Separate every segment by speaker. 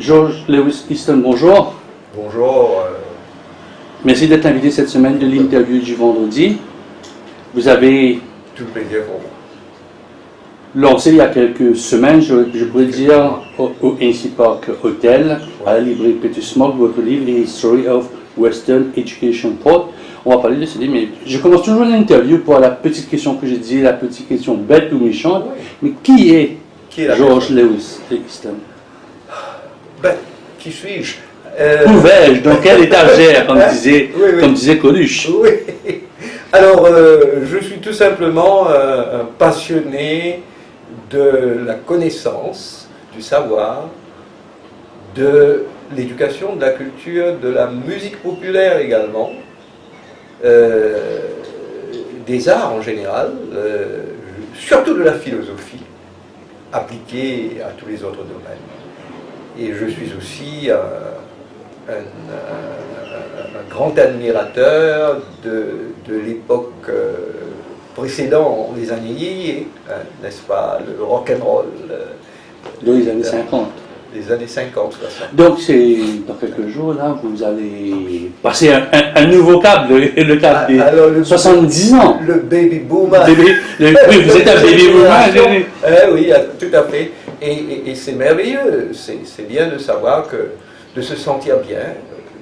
Speaker 1: George Lewis Easton, bonjour.
Speaker 2: Bonjour.
Speaker 1: Merci d'être invité cette semaine de l'interview du vendredi. Vous avez
Speaker 2: Tout le plaisir pour moi.
Speaker 1: lancé il y a quelques semaines, je pourrais dire, au Ainsley Park Hotel, à la librairie Peter Smog, votre livre The History of Western Education Thought. On va parler de ce livre, mais je commence toujours l'interview par la petite question que j'ai dit, la petite question bête ou méchante.
Speaker 2: Oui.
Speaker 1: Mais qui est
Speaker 2: La
Speaker 1: George
Speaker 2: personne
Speaker 1: Lewis Easton?
Speaker 2: Qui suis-je?
Speaker 1: Où vais-je? Dans quelle étagère, comme disait,
Speaker 2: Oui.
Speaker 1: comme disait Coluche?
Speaker 2: Oui. Alors, je suis tout simplement un passionné de la connaissance, du savoir, de l'éducation, de la culture, de la musique populaire également, des arts en général, surtout de la philosophie, appliquée à tous les autres domaines. Et je suis aussi un grand admirateur de l'époque précédente, les années yéyé, n'est-ce pas, le rock'n'roll.
Speaker 1: Dans les années 50.
Speaker 2: Les années 50, 60.
Speaker 1: Donc, c'est dans quelques jours, là, vous allez passer un nouveau cap, le cap des
Speaker 2: Alors,
Speaker 1: 70 ans.
Speaker 2: Le baby boomer.
Speaker 1: Oui, vous êtes un baby boomer.
Speaker 2: Oui, tout à fait. Et c'est merveilleux. C'est bien de savoir que, de se sentir bien,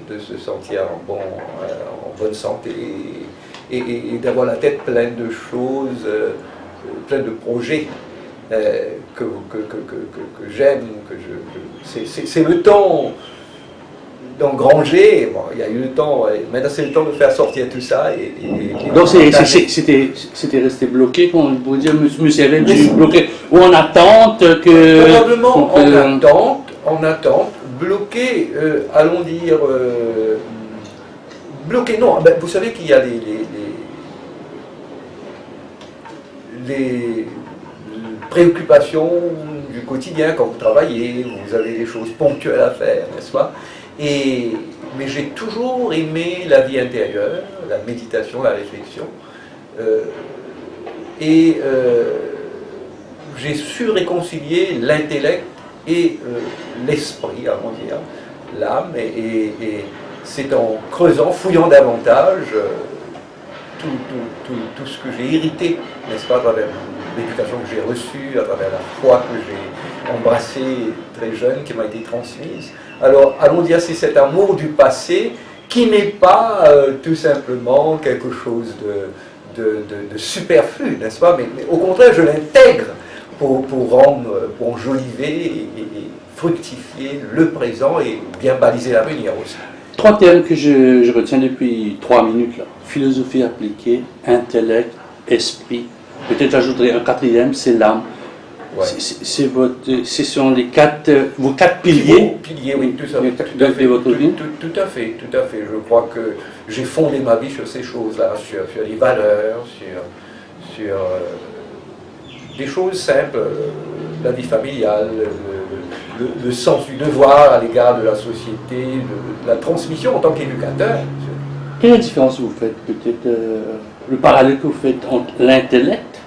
Speaker 2: de se sentir en bonne santé et d'avoir la tête pleine de choses, pleine de projets que j'aime. C'est le temps d'engranger. Bon, il y a eu le temps, maintenant c'est le temps de faire sortir tout ça.
Speaker 1: Donc c'était resté bloqué, on pourrait dire, monsieur avait dû bloquer, ou en attente que...
Speaker 2: Probablement en attente, bloqué, allons dire, bloqué, non, ben, vous savez qu'il y a les préoccupations du quotidien quand vous travaillez, vous avez des choses ponctuelles à faire, n'est-ce pas? Mais j'ai toujours aimé la vie intérieure, la méditation, la réflexion, j'ai su réconcilier l'intellect et l'esprit, à mon dire, l'âme, et c'est en creusant, fouillant davantage tout ce que j'ai hérité, n'est-ce pas, à travers l'éducation que j'ai reçue, à travers la foi que j'ai embrassée très jeune, qui m'a été transmise. Alors, allons dire, c'est cet amour du passé qui n'est pas tout simplement quelque chose de superflu, n'est-ce pas, mais au contraire, je l'intègre pour enjoliver et fructifier le présent et bien baliser l'avenir aussi.
Speaker 1: Trois thèmes que je retiens depuis 3 minutes là. Philosophie appliquée, intellect, esprit. Peut-être j'ajouterai un quatrième, c'est l'âme.
Speaker 2: Ouais.
Speaker 1: Ce sont vos quatre piliers.
Speaker 2: Piliers, oui, tout à fait.
Speaker 1: De votre vie.
Speaker 2: Tout à fait. Je crois que j'ai fondé ma vie sur ces choses-là, sur les valeurs, sur des choses simples, la vie familiale, le sens du devoir à l'égard de la société, de la transmission en tant qu'éducateur.
Speaker 1: Quelle est la différence que vous faites, peut-être, le parallèle que vous faites entre l'intellect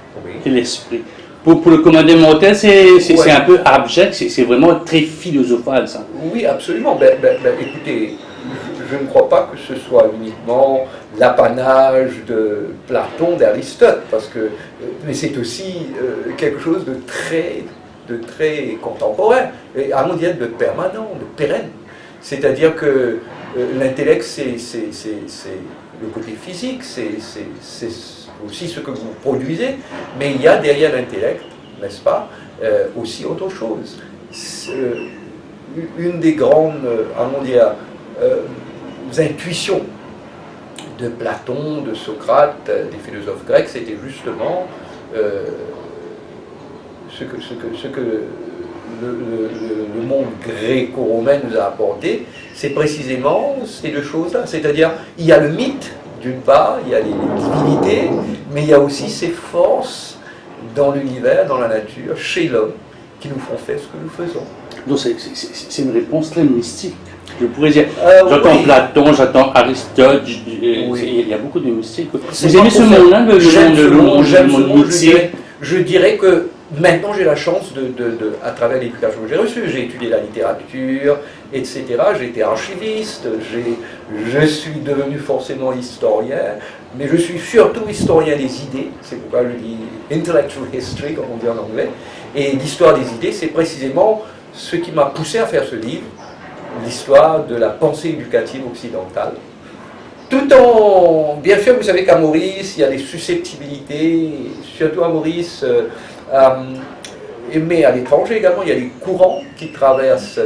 Speaker 1: et l'esprit? Pour le commun des mortels, c'est un peu abject, c'est vraiment très philosophal, ça.
Speaker 2: Oui, absolument. Écoutez, je ne crois pas que ce soit uniquement l'apanage de Platon, d'Aristote, mais c'est aussi quelque chose de très contemporain, et à mon dire de permanent, de pérenne. C'est-à-dire que l'intellect, c'est le côté physique, c'est aussi ce que vous produisez, mais il y a derrière l'intellect, n'est-ce pas, aussi autre chose. Une des grandes, à mon dire, intuitions de Platon, de Socrate, des philosophes grecs, c'était justement ce que le monde gréco-romain nous a apporté, c'est précisément ces deux choses-là. C'est-à-dire, il y a le mythe, d'une part, il y a les divinités, mais il y a aussi ces forces dans l'univers, dans la nature, chez l'homme, qui nous font faire ce que nous faisons.
Speaker 1: Donc c'est une réponse très mystique. Je pourrais dire, j'entends Platon, j'entends Aristote, il y a beaucoup de mystiques. Vous aimez ce monde-là, le monde mystique?
Speaker 2: Je dirais que maintenant j'ai la chance à travers l'éducation que j'ai reçue, j'ai étudié la littérature, etc. J'ai été archiviste, je suis devenu forcément historien, mais je suis surtout historien des idées, c'est pourquoi je dis intellectual history, comme on dit en anglais, et l'histoire des idées, c'est précisément ce qui m'a poussé à faire ce livre, l'histoire de la pensée éducative occidentale. Tout en... Bien sûr, vous savez qu'à Maurice, il y a des susceptibilité, surtout à Maurice, mais à l'étranger également, il y a des courants qui traversent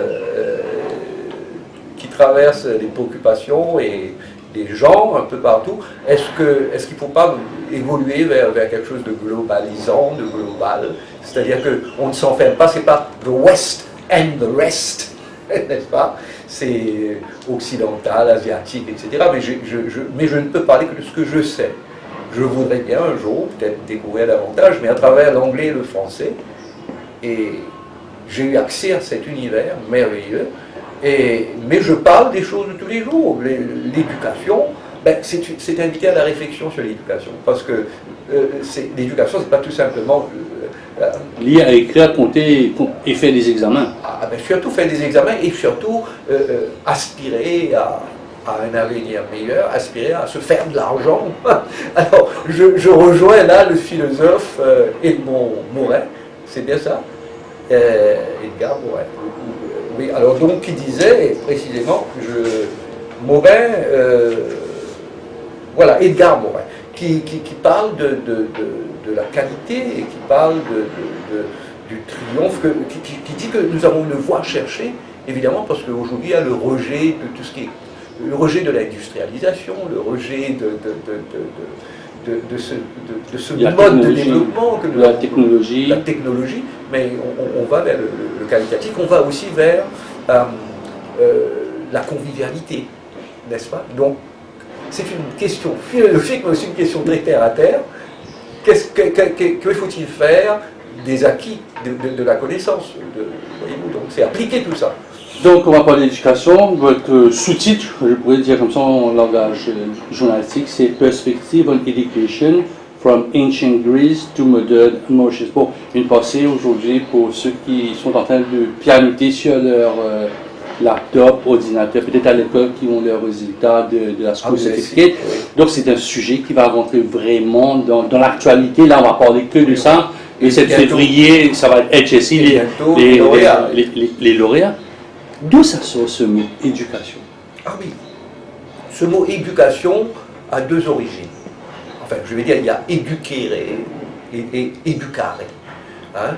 Speaker 2: les préoccupations et des gens un peu partout. Est-ce qu'il ne faut pas évoluer vers quelque chose de globalisant, de global? C'est-à-dire qu'on ne s'enferme pas, c'est pas the West and the rest, n'est-ce pas? C'est occidental, asiatique, etc. Mais je ne peux parler que de ce que je sais. Je voudrais bien un jour peut-être découvrir davantage, mais à travers l'anglais et le français. Et j'ai eu accès à cet univers merveilleux. Mais je parle des choses de tous les jours. L'éducation, c'est invité à la réflexion sur l'éducation. Parce que l'éducation, c'est pas tout simplement...
Speaker 1: lire, écrire, compter et faire des examens.
Speaker 2: Surtout faire des examens et surtout aspirer à un avenir meilleur, aspirer à se faire de l'argent. Alors, je rejoins là le philosophe Edmond Morin, c'est bien ça, Edgar Morin. Oui, alors donc qui disait précisément, Morin, voilà, Edgar Morin, qui parle de la qualité et qui parle du triomphe, qui dit que nous avons une voie à chercher, évidemment, parce qu'aujourd'hui il y a le rejet de tout ce qui est le rejet de l'industrialisation, le rejet de ce mode de développement,
Speaker 1: la technologie,
Speaker 2: mais on va vers le qualitatif, on va aussi vers la convivialité, n'est-ce pas? Donc, c'est une question philosophique, mais aussi une question très terre à terre. Que faut-il faire des acquis de la connaissance? Voyez-vous, donc c'est appliquer tout ça.
Speaker 1: Donc, on va parler d'éducation. Votre sous-titre, je pourrais dire comme ça en langage journalistique, c'est Perspective on Education from Ancient Greece to Modern Mauritius. Bon, une pensée aujourd'hui pour ceux qui sont en train de pianoter sur leur laptop, ordinateur, peut-être à l'école, qui ont leurs résultats de la School Certificate. Donc, c'est un sujet qui va rentrer vraiment dans l'actualité. Là, on va parler que de ça. Le 7 février, ça va être HSI, les lauréats. D'où ça sort ce mot éducation?
Speaker 2: Ah oui, ce mot éducation a deux origines. Enfin, je vais dire, il y a éduquere et educare. Hein?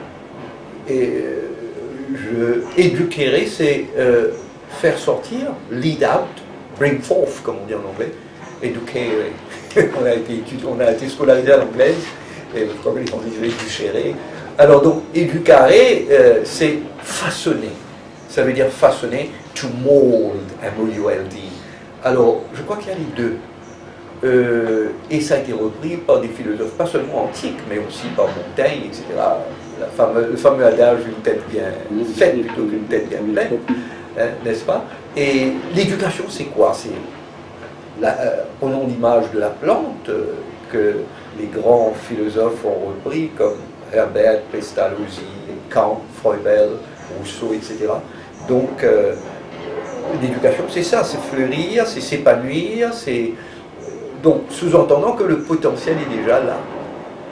Speaker 2: Éduquere, c'est faire sortir, lead out, bring forth, comme on dit en anglais. Educere. on a été scolarisé à l'anglaise, et le problème, on dit éducere. Alors donc, educare, c'est façonner. Ça veut dire façonner, to mold, M-O-U-L-D. Alors, je crois qu'il y a les deux. Et ça a été repris par des philosophes, pas seulement antiques, mais aussi par Montaigne, etc. Le fameux adage, une tête bien faite plutôt qu'une tête bien pleine, hein, n'est-ce pas? Et l'éducation, c'est quoi? C'est, prenons l'image de la plante, que les grands philosophes ont repris, comme Herbert, Pestalozzi, Kant, Froebel, Rousseau, etc. Donc, l'éducation, c'est ça, c'est fleurir, c'est s'épanouir, c'est... Donc, sous-entendant que le potentiel est déjà là.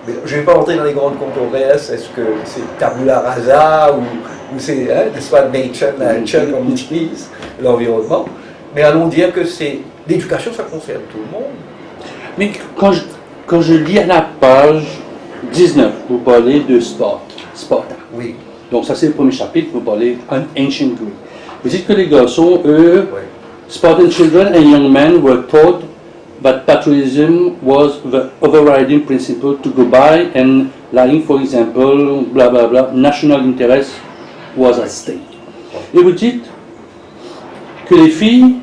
Speaker 2: Mais je ne vais pas rentrer dans les grandes controverses, est-ce que c'est tabula rasa, ou c'est, n'est-ce pas, nature, comme ils disent, l'environnement, mais allons dire que c'est... L'éducation, ça concerne tout le monde.
Speaker 1: Mais quand je lis à la page 19, vous parlez de sport, Sparta.
Speaker 2: Oui.
Speaker 1: Donc ça c'est le premier chapitre, vous parlez d'Ancient Greek. Vous dites que les garçons, eux, oui. Spartan children and young men were taught that patriotism was the overriding principle to go by, and lying, for example, blah blah blah, national interest was at stake. Et vous dites que les filles,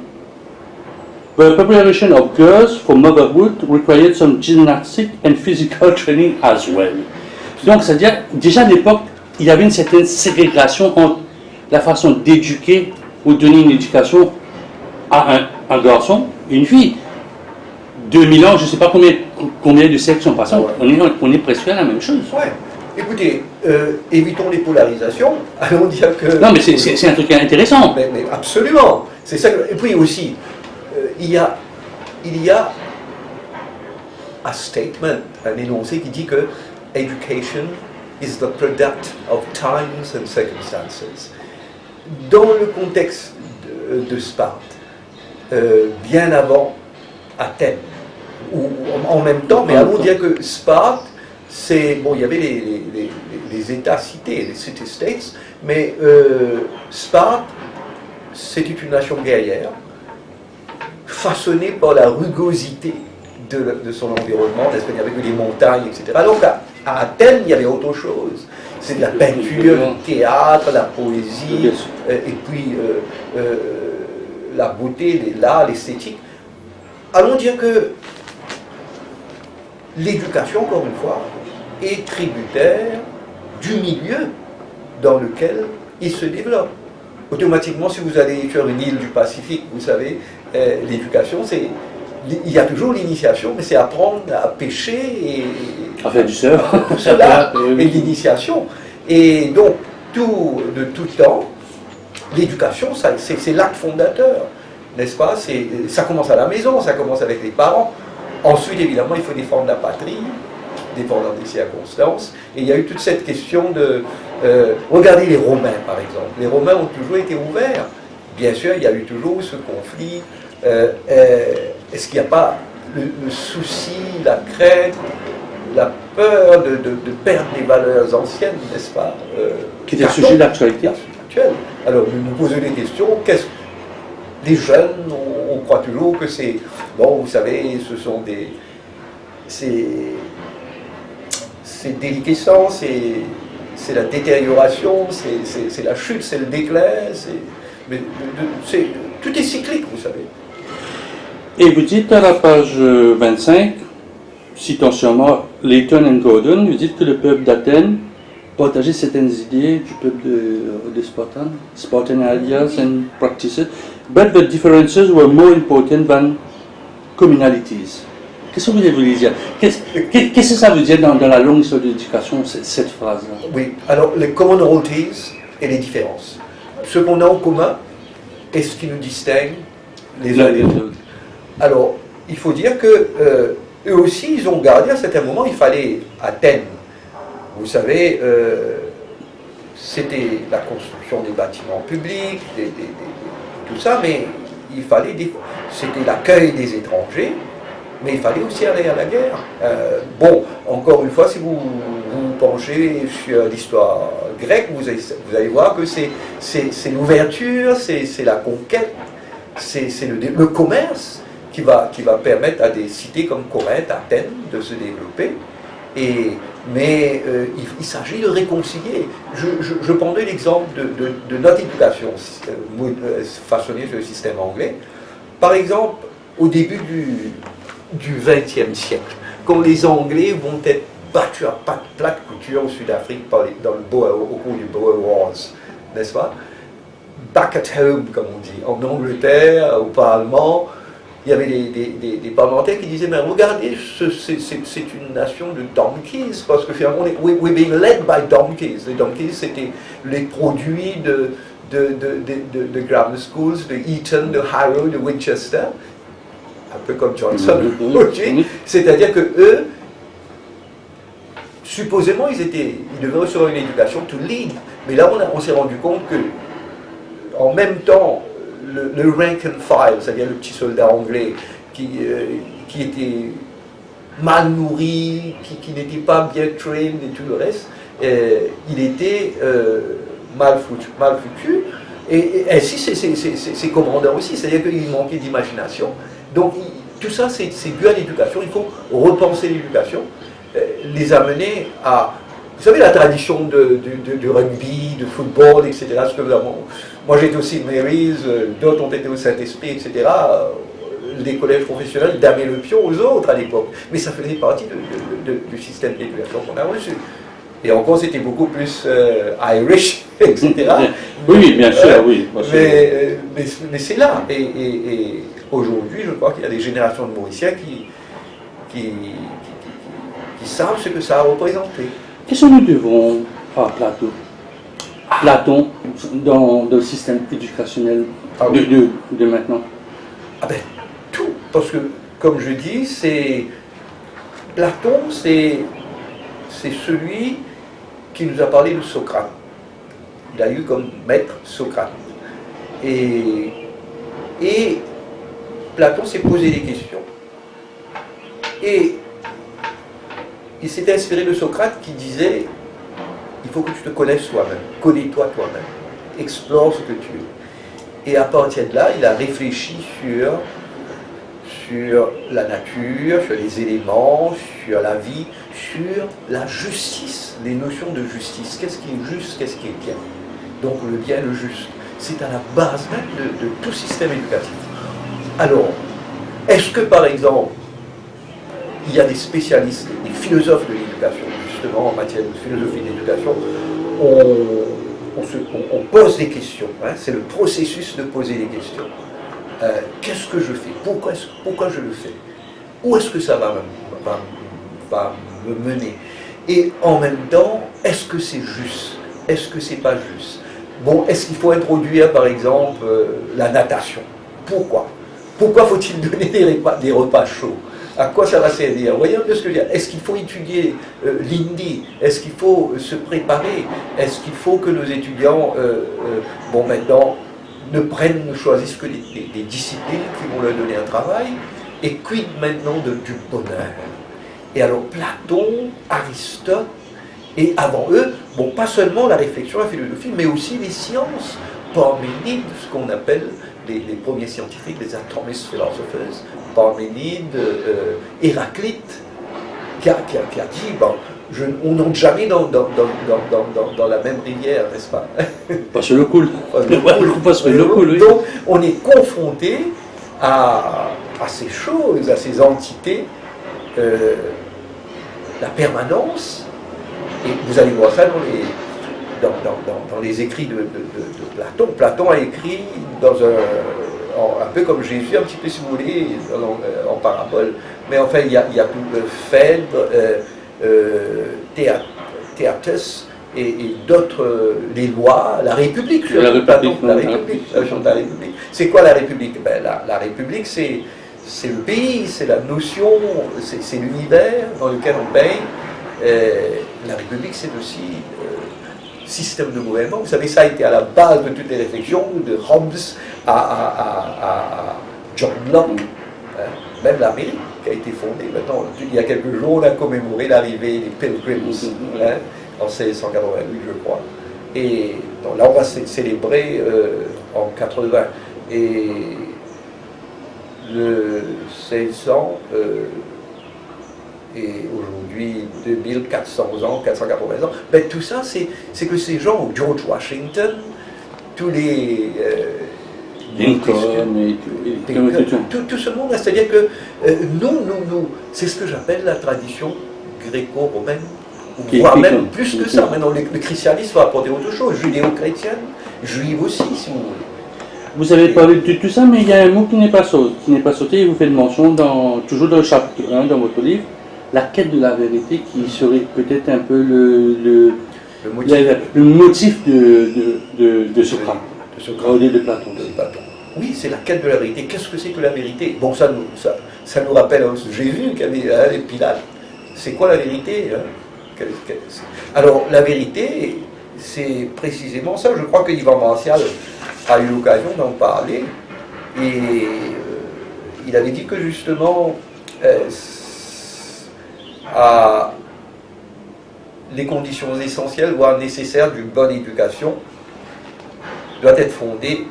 Speaker 1: the preparation of girls for motherhood required some gymnastic and physical training as well. Donc c'est-à-dire, déjà à l'époque, il y avait une certaine ségrégation entre la façon d'éduquer ou de donner une éducation à un garçon et une fille. 2000 ans, je ne sais pas combien de siècles sont passés, on est presque à la même chose.
Speaker 2: Ouais. Écoutez, évitons les polarisations. Allons dire que...
Speaker 1: Non, mais c'est un truc intéressant.
Speaker 2: Mais absolument. C'est ça. Et puis aussi, il y a un statement, un énoncé qui dit que education is the product of times and circumstances. Dans le contexte de Sparte, bien avant Athènes, ou en même temps, mais allons dire que Sparte, bon, il y avait les États cités, les city-states, mais Sparte, c'était une nation guerrière, façonnée par la rugosité de son environnement, il n'y avait que des montagnes, etc. Alors qu'à Athènes, il y avait autre chose. C'est de la peinture, du théâtre, la poésie, et puis la beauté, l'art, l'esthétique. Allons dire que l'éducation, encore une fois, est tributaire du milieu dans lequel il se développe. Automatiquement, si vous allez sur une île du Pacifique, vous savez, l'éducation, il y a toujours l'initiation, mais c'est apprendre à pêcher et
Speaker 1: à faire du surf,
Speaker 2: cela, et l'initiation. Et donc, de tout temps, l'éducation, c'est l'acte fondateur, n'est-ce pas? Ça commence à la maison, ça commence avec les parents. Ensuite, évidemment, il faut défendre la patrie, dépendant des circonstances. Et il y a eu toute cette question de... regardez les Romains, par exemple. Les Romains ont toujours été ouverts. Bien sûr, il y a eu toujours ce conflit. Est-ce qu'il n'y a pas le souci, la crainte, la peur de perdre les valeurs anciennes, n'est-ce pas?
Speaker 1: Qui était le sujet d'actualité.
Speaker 2: Alors, nous posons des questions. Les jeunes, on croit toujours que c'est... Bon, vous savez, ce sont des... C'est déliquescent, c'est la détérioration, c'est la chute, c'est le déclin, tout est cyclique, vous savez.
Speaker 1: Et vous dites à la page 25, citant sûrement Layton et Gordon, vous dites que le peuple d'Athènes partageait certaines idées du peuple de Spartan, Spartan ideas and practices, but the differences were more important than communalities. Qu'est-ce que vous voulez dire? Qu'est-ce que ça veut dire dans la longue histoire de l'éducation, cette phrase-là?
Speaker 2: Oui, alors les commonalities et les différences. Ce qu'on a en commun est ce qui nous distingue les uns des autres. Alors, il faut dire que eux aussi, ils ont gardé à un certain moment, il fallait Athènes. Vous savez, c'était la construction des bâtiments publics, tout ça, mais il fallait, c'était l'accueil des étrangers, mais il fallait aussi aller à la guerre. Bon, encore une fois, si vous vous penchez sur l'histoire grecque, vous allez voir que c'est l'ouverture, c'est la conquête, c'est le commerce qui va permettre à des cités comme Corinthe, Athènes, de se développer. Mais il s'agit de réconcilier. Je prendrai l'exemple de notre éducation façonnée sur le système anglais. Par exemple, au début du XXe siècle, quand les Anglais vont être battus à plat de couture au Sud-Afrique au cours du Boer Wars, n'est-ce pas? Back at home, comme on dit, en Angleterre, au Parlement, il y avait des parlementaires qui disaient, mais regardez, c'est une nation de donkeys, parce que finalement, we're being led by donkeys. Les donkeys, c'était les produits de grammar schools, de Eton, de Harrow, de Winchester, un peu comme Johnson, c'est-à-dire que eux, supposément, ils devaient recevoir une éducation to lead, mais là, on s'est rendu compte que, en même temps, le rank and file, c'est-à-dire le petit soldat anglais qui était mal nourri, qui n'était pas bien trained et tout le reste, il était mal foutu. Et ainsi, ses commandants aussi, c'est-à-dire qu'il manquait d'imagination. Donc, tout ça, c'est dû à l'éducation. Il faut repenser l'éducation, les amener à... Vous savez, la tradition du rugby, du football, etc. Ce que moi, j'étais aussi de Mary's, d'autres ont été au Saint-Esprit, etc. Les collèges professionnels damaient le pion aux autres à l'époque. Mais ça faisait partie du système d'éducation qu'on a reçu. Et encore, c'était beaucoup plus Irish, etc.
Speaker 1: Oui, bien sûr, oui.
Speaker 2: Mais c'est là. Et aujourd'hui, je crois qu'il y a des générations de Mauriciens qui savent ce que ça a représenté.
Speaker 1: Qu'est-ce que nous devons à Platon dans le système éducationnel
Speaker 2: Ah oui.
Speaker 1: de maintenant?
Speaker 2: Ah ben, tout. Parce que, comme je dis, Platon, c'est celui qui nous a parlé de Socrate. Il a eu comme maître Socrate. Et Platon s'est posé des questions. Et il s'était inspiré de Socrate qui disait, il faut que tu te connaisses toi-même, connais-toi toi-même, explore ce que tu es. Et à partir de là, il a réfléchi sur la nature, sur les éléments, sur la vie, sur la justice, les notions de justice. Qu'est-ce qui est juste, qu'est-ce qui est bien? Donc le bien, le juste. C'est à la base même de tout système éducatif. Alors, est-ce que par exemple, il y a des spécialistes, des philosophes de l'éducation, justement en matière de philosophie de l'éducation, on pose des questions, hein, c'est le processus de poser des questions. Qu'est-ce que je fais? Pourquoi je le fais? Où est-ce que ça va me mener? Et en même temps, est-ce que c'est juste? Est-ce que c'est pas juste? Bon, est-ce qu'il faut introduire par exemple la natation? Pourquoi? Pourquoi faut-il donner des repas chauds? À quoi ça va servir? Vous voyez un peu ce que je veux dire? Est-ce qu'il faut étudier l'hindi? Est-ce qu'il faut se préparer? Est-ce qu'il faut que nos étudiants, maintenant, ne choisissent que des disciplines qui vont leur donner un travail? Et quid maintenant du bonheur? Et alors Platon, Aristote, et avant eux, bon, pas seulement la réflexion, la philosophie, mais aussi les sciences. Parménide, ce qu'on appelle les premiers scientifiques, les atomist philosophers, Parménide, Héraclite, qui a dit, bon, on n'entre jamais dans la même rivière, n'est-ce pas?
Speaker 1: Pas sur le cool. Pas sur le cool, oui.
Speaker 2: Donc, on est confronté à ces choses, à ces entités, la permanence, et vous allez voir ça dans les écrits de Platon. Platon a écrit un peu comme Jésus, un petit peu si vous voulez, en parabole, mais enfin il y a Phèdre, Théatus et d'autres, les lois, la République, Platon, la République. C'est quoi la République? Ben, la République, c'est le pays, c'est la notion, c'est l'univers dans lequel on baigne. La République, c'est aussi système de gouvernement. Vous savez, ça a été à la base de toutes les réflexions, de Hobbes à John Locke. Même l'Amérique qui a été fondée. Maintenant, il y a quelques jours, on a commémoré l'arrivée des Pilgrims en 1688, je crois. Et donc, là, on va célébrer en 80. Et le 1600 et aujourd'hui 2400 ans, 480 ans, ben, tout ça c'est que ces gens, George Washington, tous les
Speaker 1: Lincoln,
Speaker 2: tout ce monde, c'est-à-dire que nous, c'est ce que j'appelle la tradition gréco-romaine, voire même plus que ça. Maintenant, le christianisme va apporter autre chose, judéo-chrétienne, juive aussi, si vous voulez.
Speaker 1: Vous avez parlé de tout ça, mais il y a un mot qui n'est pas sauté, et vous faites mention toujours dans le chapitre 1 dans votre livre, la quête de la vérité, qui serait peut-être un peu le motif de Socrate, de Platon.
Speaker 2: Oui, c'est la quête de la vérité. Qu'est-ce que c'est que la vérité? Bon, ça nous rappelle Jésus qui avait les Pilates. C'est quoi la vérité? Alors, la vérité, c'est précisément ça. Je crois que Yvan Martial a eu l'occasion d'en parler. Et il avait dit que justement, les conditions essentielles, voire nécessaires d'une bonne éducation, doivent être fondées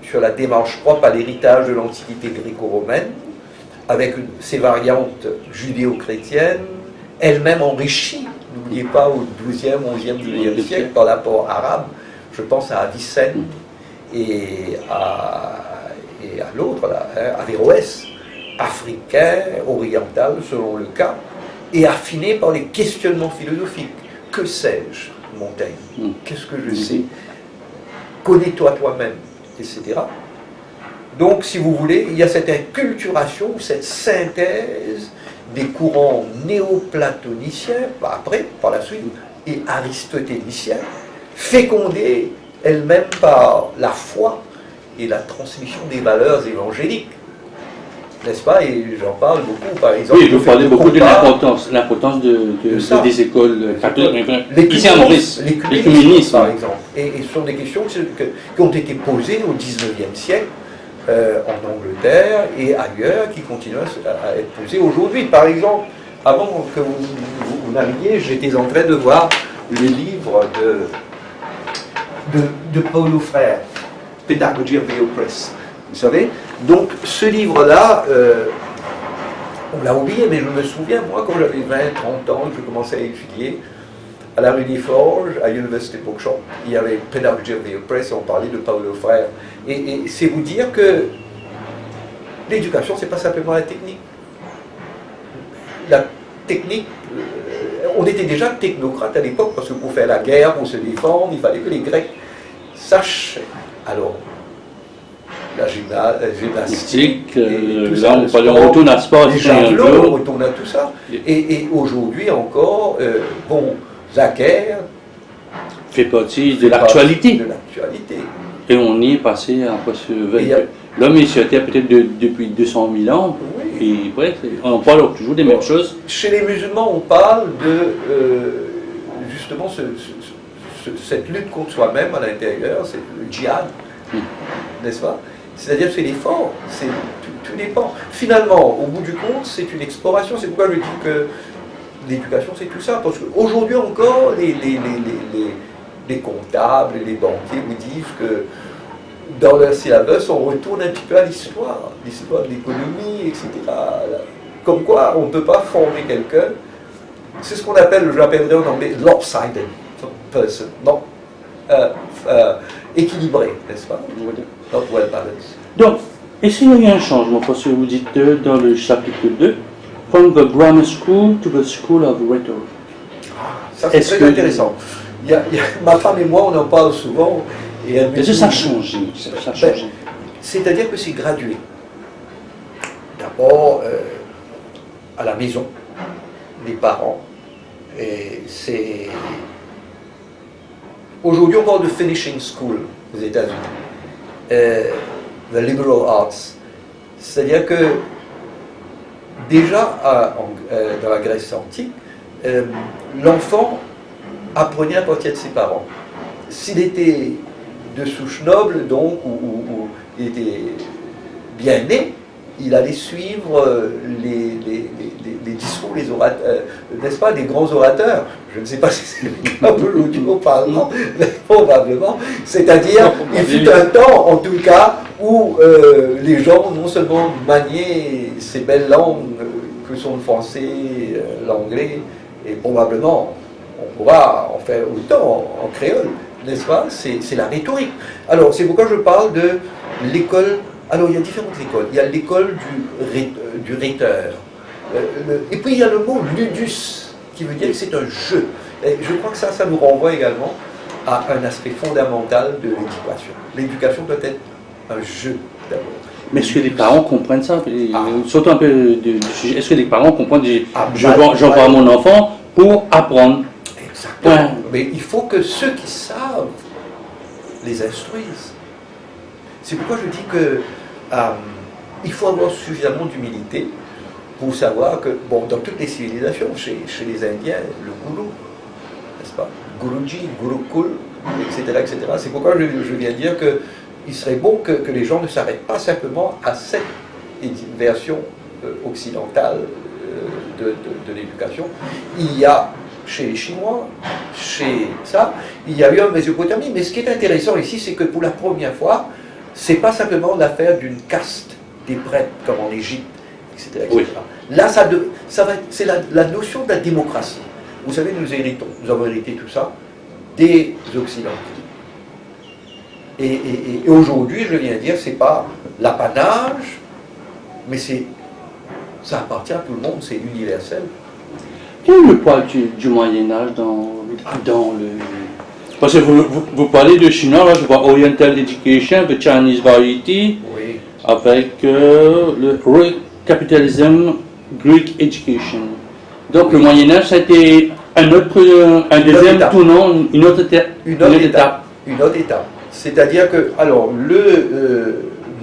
Speaker 2: sur la démarche propre à l'héritage de l'Antiquité gréco-romaine, avec ses variantes judéo-chrétiennes, elle-même enrichie, n'oubliez pas, au XIIe, XIe, XIIe siècle, par l'apport arabe. Je pense à Avicenne et à l'autre, Averroès, africain, oriental, selon le cas, et affiné par les questionnements philosophiques. Que sais-je, Montaigne? Qu'est-ce que je sais? Connais-toi toi-même, etc. Donc, si vous voulez, il y a cette inculturation, cette synthèse des courants néoplatoniciens, après, par la suite, et aristotéliciens, fécondés elles-mêmes par la foi et la transmission des valeurs évangéliques. N'est-ce pas? Et j'en parle beaucoup, par exemple.
Speaker 1: Oui, vous parlez beaucoup de
Speaker 2: combat,
Speaker 1: l'importance
Speaker 2: ça.
Speaker 1: des écoles catholiques,
Speaker 2: l'écuménisme,
Speaker 1: l'écuménisme,
Speaker 2: par exemple. Et ce sont des questions qui ont été posées au XIXe siècle en Angleterre et ailleurs, qui continuent à être posées aujourd'hui. Par exemple, avant que vous n'arriviez, j'étais en train de voir le livre de Paulo Freire, Pedagogy of the Oppressed. Vous savez, donc ce livre-là, on l'a oublié, mais je me souviens, moi, quand j'avais 20, 30 ans, que je commençais à étudier à la rue des Forges, à University Bookshop, il y avait Pedagogy of the Oppressed, et on parlait de Paulo Freire. Et c'est vous dire que l'éducation, c'est pas simplement la technique. La technique, on était déjà technocrate à l'époque, parce que pour faire la guerre, pour se défendre, il fallait que les Grecs sachent. Alors, la gymnastique,
Speaker 1: là on retourne à sport,
Speaker 2: les javelots, on retourne à tout ça. Et aujourd'hui encore, bon, Zacher
Speaker 1: fait partie de l'actualité. Et on y est passé après ce l'homme est sur Terre peut-être depuis 200 000 ans.
Speaker 2: Oui.
Speaker 1: Et bref, on parle toujours des mêmes choses.
Speaker 2: Chez les musulmans, on parle de justement cette lutte contre soi-même à l'intérieur, c'est le djihad, n'est-ce pas? C'est-à-dire que c'est l'effort, tout dépend. Finalement, au bout du compte, c'est une exploration. C'est pourquoi je dis que l'éducation, c'est tout ça. Parce qu'aujourd'hui encore, les comptables et les banquiers vous disent que dans leur syllabus, on retourne un petit peu à l'histoire de l'économie, etc. Comme quoi, on ne peut pas former quelqu'un. C'est ce qu'on appelle, je l'appellerais en anglais, lopsided person. Non, équilibré, n'est-ce pas? Not well balanced.
Speaker 1: Donc, est-ce qu'il y a eu un changement? Parce que vous dites dans le chapitre 2, from the grammar school to the school of rhetoric.
Speaker 2: Ça, c'est très intéressant. Ma femme et moi, on en parle souvent.
Speaker 1: Est-ce que ça a changé?
Speaker 2: C'est-à-dire que c'est gradué. D'abord, à la maison, les parents. Et c'est... Aujourd'hui, on parle de finishing school aux États-Unis. The liberal arts. C'est-à-dire que déjà dans la Grèce antique, l'enfant apprenait à partir de ses parents. S'il était de souche noble, donc, ou il était bien né, il allait suivre les discours, les orateurs, n'est-ce pas, des grands orateurs. Je ne sais pas si c'est le cas aujourd'hui au Parlement, mais probablement. C'est-à-dire, il fut un temps, en tout cas, où les gens non seulement maniaient ces belles langues que sont le français, l'anglais, et probablement, on pourra en faire autant en créole, n'est-ce pas? C'est la rhétorique. Alors, c'est pourquoi je parle de l'école. Alors, il y a différentes écoles. Il y a l'école du rhéteur. Et puis, il y a le mot ludus, qui veut dire que c'est un jeu. Et je crois que ça nous renvoie également à un aspect fondamental de l'éducation. L'éducation doit être un jeu, d'abord.
Speaker 1: Mais est-ce que les parents comprennent ça? Surtout un peu du sujet. Est-ce que les parents comprennent j'envoie mon enfant pour apprendre?
Speaker 2: Exactement. Mais il faut que ceux qui savent les instruisent. C'est pourquoi je dis que il faut avoir suffisamment d'humilité pour savoir que, bon, dans toutes les civilisations, chez les Indiens, le gourou, n'est-ce pas? Guruji, Gurukul, etc. C'est pourquoi je viens dire qu'il serait bon que les gens ne s'arrêtent pas simplement à cette version occidentale de l'éducation. Il y a chez les Chinois, il y a eu en Mésopotamie, mais ce qui est intéressant ici, c'est que pour la première fois, c'est pas simplement l'affaire d'une caste des prêtres, comme en Égypte, etc.
Speaker 1: Oui.
Speaker 2: Là, c'est la notion de la démocratie. Vous savez, nous avons hérité tout ça des Occidentaux. Et aujourd'hui, je viens dire, c'est pas l'apanage, mais ça appartient à tout le monde, c'est universel.
Speaker 1: Quel est le poids du Moyen-Âge dans le... Parce que vous parlez de chinois, là, je vois Oriental Education, the Chinese Variety,
Speaker 2: oui.
Speaker 1: avec le capitalism Greek education. Donc le Moyen-Âge, ça a été un deuxième
Speaker 2: étape.
Speaker 1: tournant, une autre étape.
Speaker 2: Une autre étape. C'est-à-dire que, alors,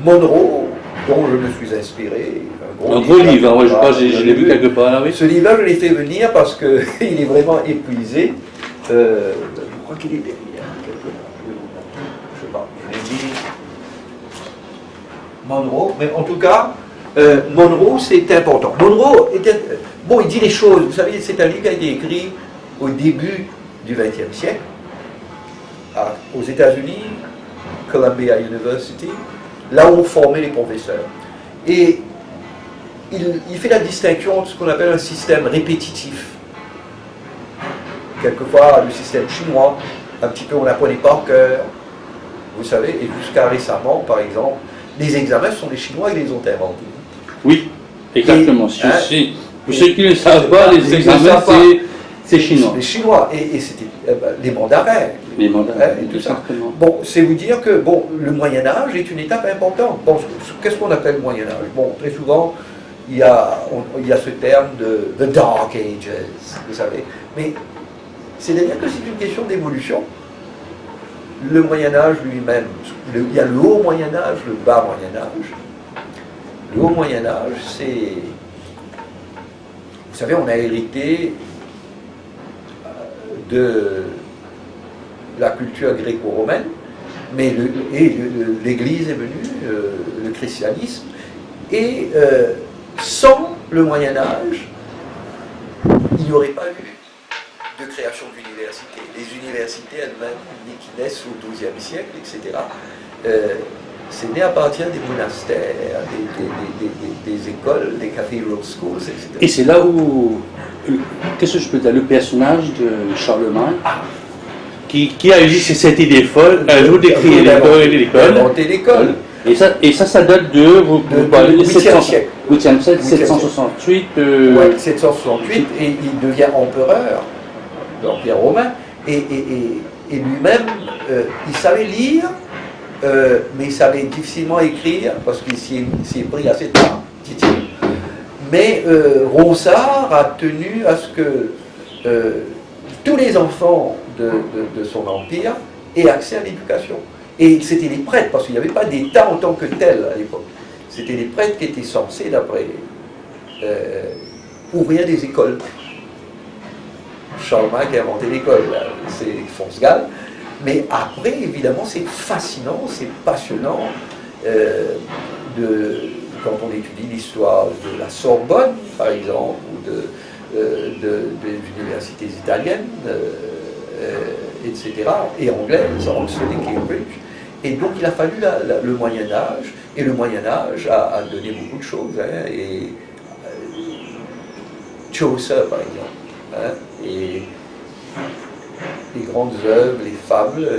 Speaker 2: Monroe, dont je me suis inspiré,
Speaker 1: Un gros livre, ouais, je crois que je l'ai vu quelque part là, oui.
Speaker 2: Ce livre-là, je l'ai fait venir parce qu'il est vraiment épuisé. Je crois qu'il est derrière, quelque part. Je sais pas, je l'ai dit. Monroe, mais en tout cas, Monroe, c'est important. Monroe, bon, il dit les choses. Vous savez, c'est un livre qui a été écrit au début du XXe siècle, aux États-Unis, Columbia University, là où on formait les professeurs. Et il fait la distinction entre ce qu'on appelle un système répétitif. Quelquefois, le système chinois, un petit peu on apprenait par cœur, vous savez, et jusqu'à récemment, par exemple, les examens sont les Chinois qui les ont inventés.
Speaker 1: Oui, exactement. Pour ceux qui ne le savent pas, les
Speaker 2: Ils
Speaker 1: examens,
Speaker 2: ne savent pas.
Speaker 1: c'est chinois.
Speaker 2: Les Chinois, et c'était les mandarins.
Speaker 1: Les mandarins,
Speaker 2: et tout ça.
Speaker 1: exactement.
Speaker 2: Bon, c'est vous dire que bon, le Moyen-Âge est une étape importante. Bon, qu'est-ce qu'on appelle le Moyen-Âge? Bon, très souvent, il y a ce terme de The Dark Ages, vous savez. Mais c'est-à-dire que c'est une question d'évolution. Le Moyen-Âge lui-même, il y a le haut Moyen-Âge, le bas Moyen-Âge. Le haut Moyen-Âge, c'est... Vous savez, on a hérité de la culture gréco-romaine, mais l'Église est venue, le christianisme, et sans le Moyen-Âge, il n'y aurait pas eu de création d'universités. Les universités elles-mêmes, qui naissent au XIIe siècle, etc., c'est né à partir des monastères, des écoles, des cathedral schools, etc.
Speaker 1: Et c'est là où, qu'est-ce que je peux dire, le personnage de Charlemagne, qui a eu cette idée folle, un jour d'écrire l'école. Et ça date de, vous parlez de
Speaker 2: 8e siècle.
Speaker 1: 8e siècle, 768.
Speaker 2: Ouais, 768, et il devient empereur de l'Empire romain, et lui-même, il savait lire, mais il savait difficilement écrire, parce qu'il s'y est pris assez tard, dit-il. Mais Ronsard a tenu à ce que tous les enfants de son empire aient accès à l'éducation. Et c'était les prêtres, parce qu'il n'y avait pas d'État en tant que tel à l'époque. C'était les prêtres qui étaient censés, d'après, ouvrir des écoles. Charlemagne qui a inventé l'école, c'est Fonce Gall. Mais après, évidemment, c'est fascinant, c'est passionnant quand on étudie l'histoire de la Sorbonne, par exemple, ou des universités italiennes, etc., et anglaises, Oxford et Cambridge. Et donc, il a fallu le Moyen-Âge, et le Moyen-Âge a donné beaucoup de choses. Hein, et Chaucer, par exemple, hein, et les grandes œuvres, les fables,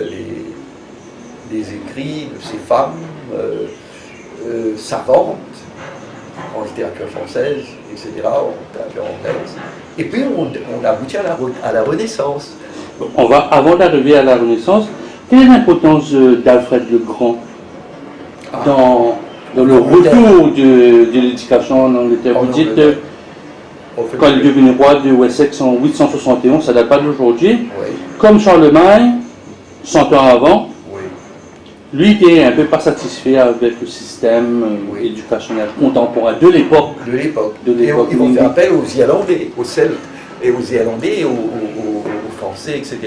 Speaker 2: les écrits de ces femmes savantes en littérature française, etc., en littérature anglaise. Et puis on aboutit à la Renaissance.
Speaker 1: Avant d'arriver à la Renaissance, quelle est l'importance d'Alfred le Grand dans le retour de l'éducation en Angleterre? Vous dites, quand il est devenu roi de Wessex en 871, ça ne date pas d'aujourd'hui.
Speaker 2: Oui.
Speaker 1: Comme Charlemagne, 100 ans avant,
Speaker 2: Oui.
Speaker 1: lui était un peu pas satisfait avec le système éducationnel contemporain de l'époque.
Speaker 2: Et ils vont faire appel aux Irlandais, aux Celtes, et aux Irlandais, aux Français, etc.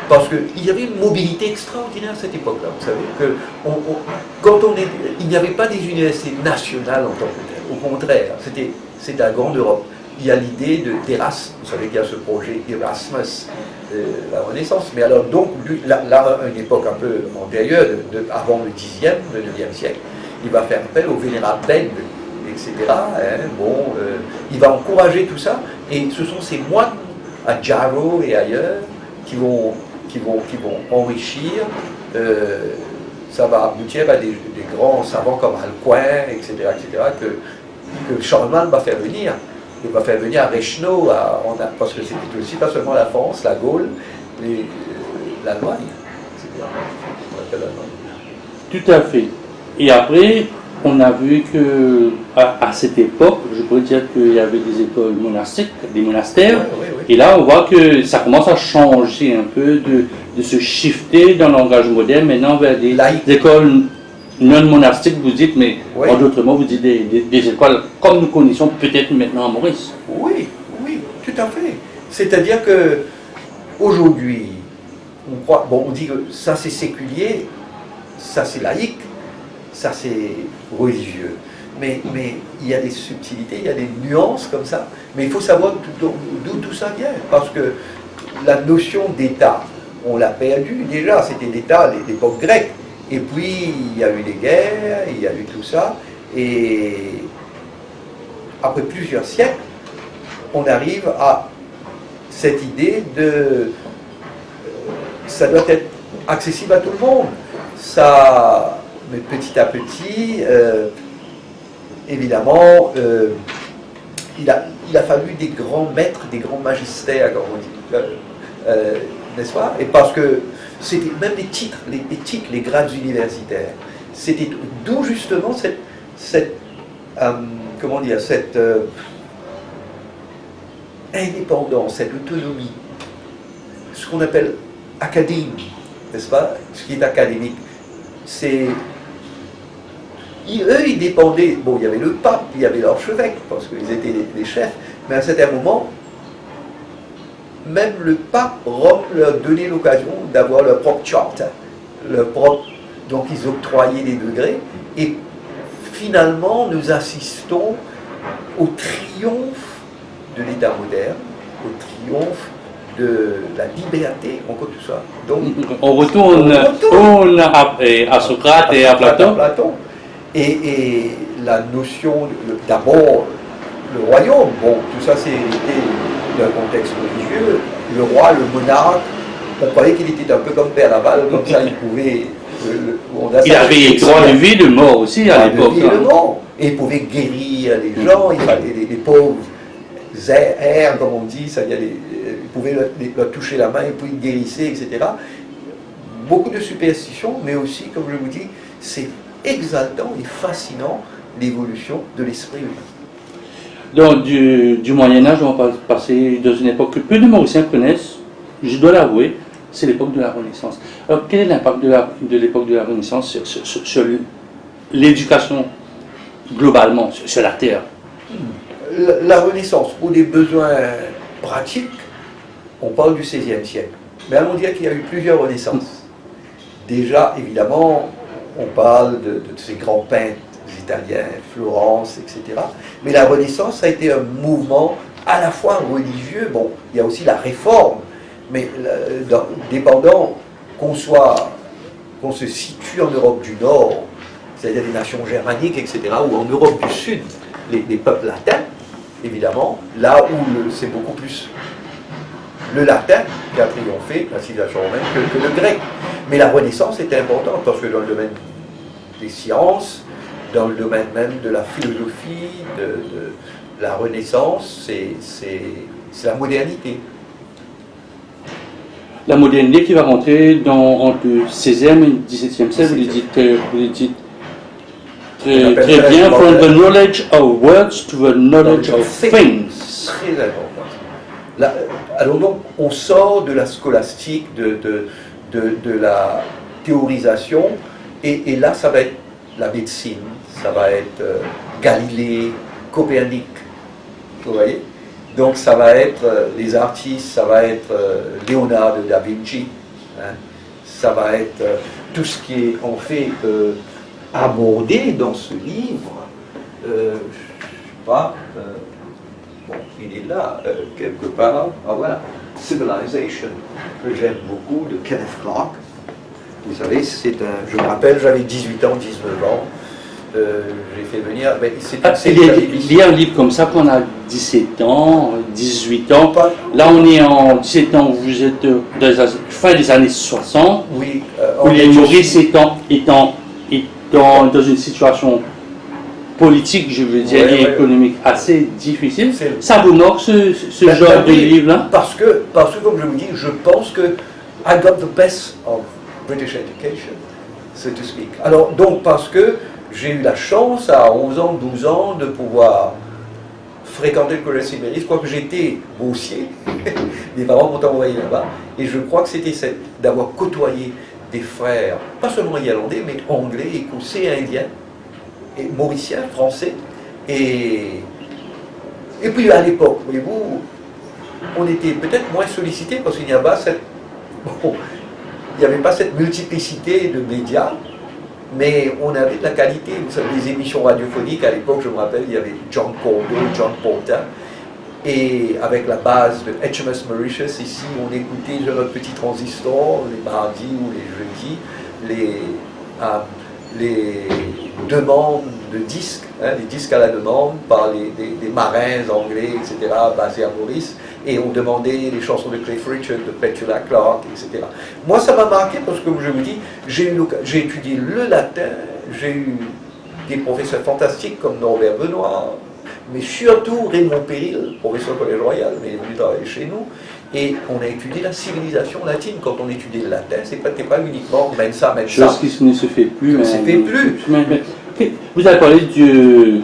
Speaker 2: Parce qu'il y avait une mobilité extraordinaire à cette époque-là. Vous savez, il n'y avait pas des universités nationales en tant que telles. Au contraire, c'était la grande Europe. Il y a l'idée d'Erasme, vous savez qu'il y a ce projet Erasmus, la Renaissance, mais alors donc, là, à une époque un peu antérieure, avant le 10e, le 9e siècle, il va faire appel au vénérable Bède, etc. Hein, il va encourager tout ça, et ce sont ces moines à Jarrow et ailleurs qui vont enrichir, ça va aboutir à des grands savants comme Alcuin, etc., que Charlemagne va faire venir. Il va faire venir à Reichenau, parce que c'était aussi pas seulement la France, la Gaule, mais l'Allemagne.
Speaker 1: Tout à fait. Et après, on a vu que à cette époque, je pourrais dire qu'il y avait des écoles monastiques, des monastères, et là on voit que ça commence à changer un peu, de se shifter dans le langage moderne maintenant vers des écoles non monastiques, vous dites, mais en d'autres mots, vous dites des écoles comme nous connaissons peut-être maintenant à Maurice.
Speaker 2: Oui, oui, tout à fait. C'est-à-dire que aujourd'hui, on dit que ça c'est séculier, ça c'est laïque, ça c'est religieux. Mais il y a des subtilités, il y a des nuances comme ça. Mais il faut savoir d'où tout ça vient. Parce que la notion d'État, on l'a perdu déjà. C'était l'État à l'époque grecque. Et puis, il y a eu les guerres, il y a eu tout ça. Et après plusieurs siècles, on arrive à cette idée de... ça doit être accessible à tout le monde. Ça, mais petit à petit, évidemment, il a fallu des grands maîtres, des grands magistères, comme on dit, n'est-ce pas? Et parce que c'était même les titres, les grades universitaires. C'était d'où justement cette comment dire, cette indépendance, cette autonomie, ce qu'on appelle académie, n'est-ce pas? Ce qui est académique, c'est... Eux, ils dépendaient... Bon, il y avait le pape, il y avait l'archevêque, parce qu'ils étaient les chefs, mais à un certain moment, même le pape, Rome leur donnait l'occasion d'avoir leur propre charter, donc ils octroyaient des degrés, et finalement, nous assistons au triomphe de l'État moderne, au triomphe de la liberté, encore tout ça. Donc,
Speaker 1: on retourne à Socrate et à Platon.
Speaker 2: Et la notion, d'abord, le royaume, bon, tout ça c'était dans un contexte religieux, le roi, le monarque, on croyait qu'il était un peu comme Père Laval, comme ça il pouvait...
Speaker 1: il avait droit de vie, de mort aussi à l'époque.
Speaker 2: Et il pouvait guérir les gens, il fallait les pauvres airs, comme on dit, il pouvait leur toucher la main, et puis il guérissait, etc. Beaucoup de superstitions, mais aussi, comme je vous dis, c'est exaltant et fascinant l'évolution de l'esprit humain.
Speaker 1: Donc du Moyen-Âge, on va passer dans une époque que peu de Mauriciens connaissent, je dois l'avouer, c'est l'époque de la Renaissance. Alors quel est l'impact de l'époque de la Renaissance sur l'éducation globalement, sur la Terre?
Speaker 2: La Renaissance, pour des besoins pratiques, on parle du XVIe siècle. Mais allons dire qu'il y a eu plusieurs renaissances. Déjà, évidemment, on parle de ces grands peintres italiens, Florence, etc. Mais la Renaissance a été un mouvement à la fois religieux, bon, il y a aussi la réforme, mais dépendant qu'on se situe en Europe du Nord, c'est-à-dire les nations germaniques, etc., ou en Europe du Sud, les peuples latins, évidemment, là où c'est beaucoup plus le latin qui a triomphé, la civilisation romaine, que le grec. Mais la Renaissance était importante parce que dans le domaine des sciences, dans le domaine même de la philosophie, de la Renaissance, c'est la modernité.
Speaker 1: La modernité qui va rentrer entre le 16e et le 17e siècle, vous le dites très bien, from the knowledge of words to the knowledge of things.
Speaker 2: Très important. Alors donc, on sort de la scolastique, de la théorisation, et là, ça va être la médecine, ça va être Galilée, Copernic, vous voyez? Donc ça va être les artistes, ça va être Léonard de Da Vinci, hein, ça va être tout ce qui est en fait abordé dans ce livre, je ne sais pas, bon, il est là, quelque part, ah voilà, Civilization, que j'aime beaucoup, de Kenneth Clark. Vous savez, je me rappelle, j'avais 18 ans, 19 ans, j'ai fait venir,
Speaker 1: il y a un livre comme ça qu'on a 17 ans, 18 ans, là on est en 17 ans, vous êtes dans la fin des années 60,
Speaker 2: oui,
Speaker 1: où les Maurice étant dans une situation politique, je veux dire, et économique assez difficile. Ça vous manque ce genre de livre-là?
Speaker 2: Parce que, comme je vous dis, je pense que I got the best of British education, so to speak. Alors, donc, parce que j'ai eu la chance à 11 ans, 12 ans de pouvoir fréquenter le collège Saint-Méry. Je crois que j'étais beaussier, mes parents m'ont envoyé là-bas, et je crois que c'était d'avoir côtoyé des frères, pas seulement irlandais, mais anglais, écossais, indiens, et mauriciens, français, et puis à l'époque, voyez-vous, on était peut-être moins sollicités parce qu'il n'y a pas il n'y avait pas cette multiplicité de médias, mais on avait de la qualité. Vous savez, les émissions radiophoniques, à l'époque, je me rappelle, il y avait John Cordo, John Porter, et avec la base de HMS Mauritius, ici, on écoutait sur notre petit transistor, les mardis ou les jeudis, les demandes de disques, les disques à la demande par des marins anglais, etc., basés à Maurice, et on demandait les chansons de Cliff Richard, de Petula Clark, etc. Moi, ça m'a marqué parce que, comme je vous dis, j'ai étudié le latin, j'ai eu des professeurs fantastiques comme Norbert Benoît, mais surtout Raymond Péril, professeur au Collège Royal, mais il est venu travailler chez nous, et on a étudié la civilisation latine. Quand on étudiait le latin, c'est pas uniquement Mensa.
Speaker 1: Chose qui ne se fait plus.
Speaker 2: Ne se fait plus.
Speaker 1: Vous avez parlé de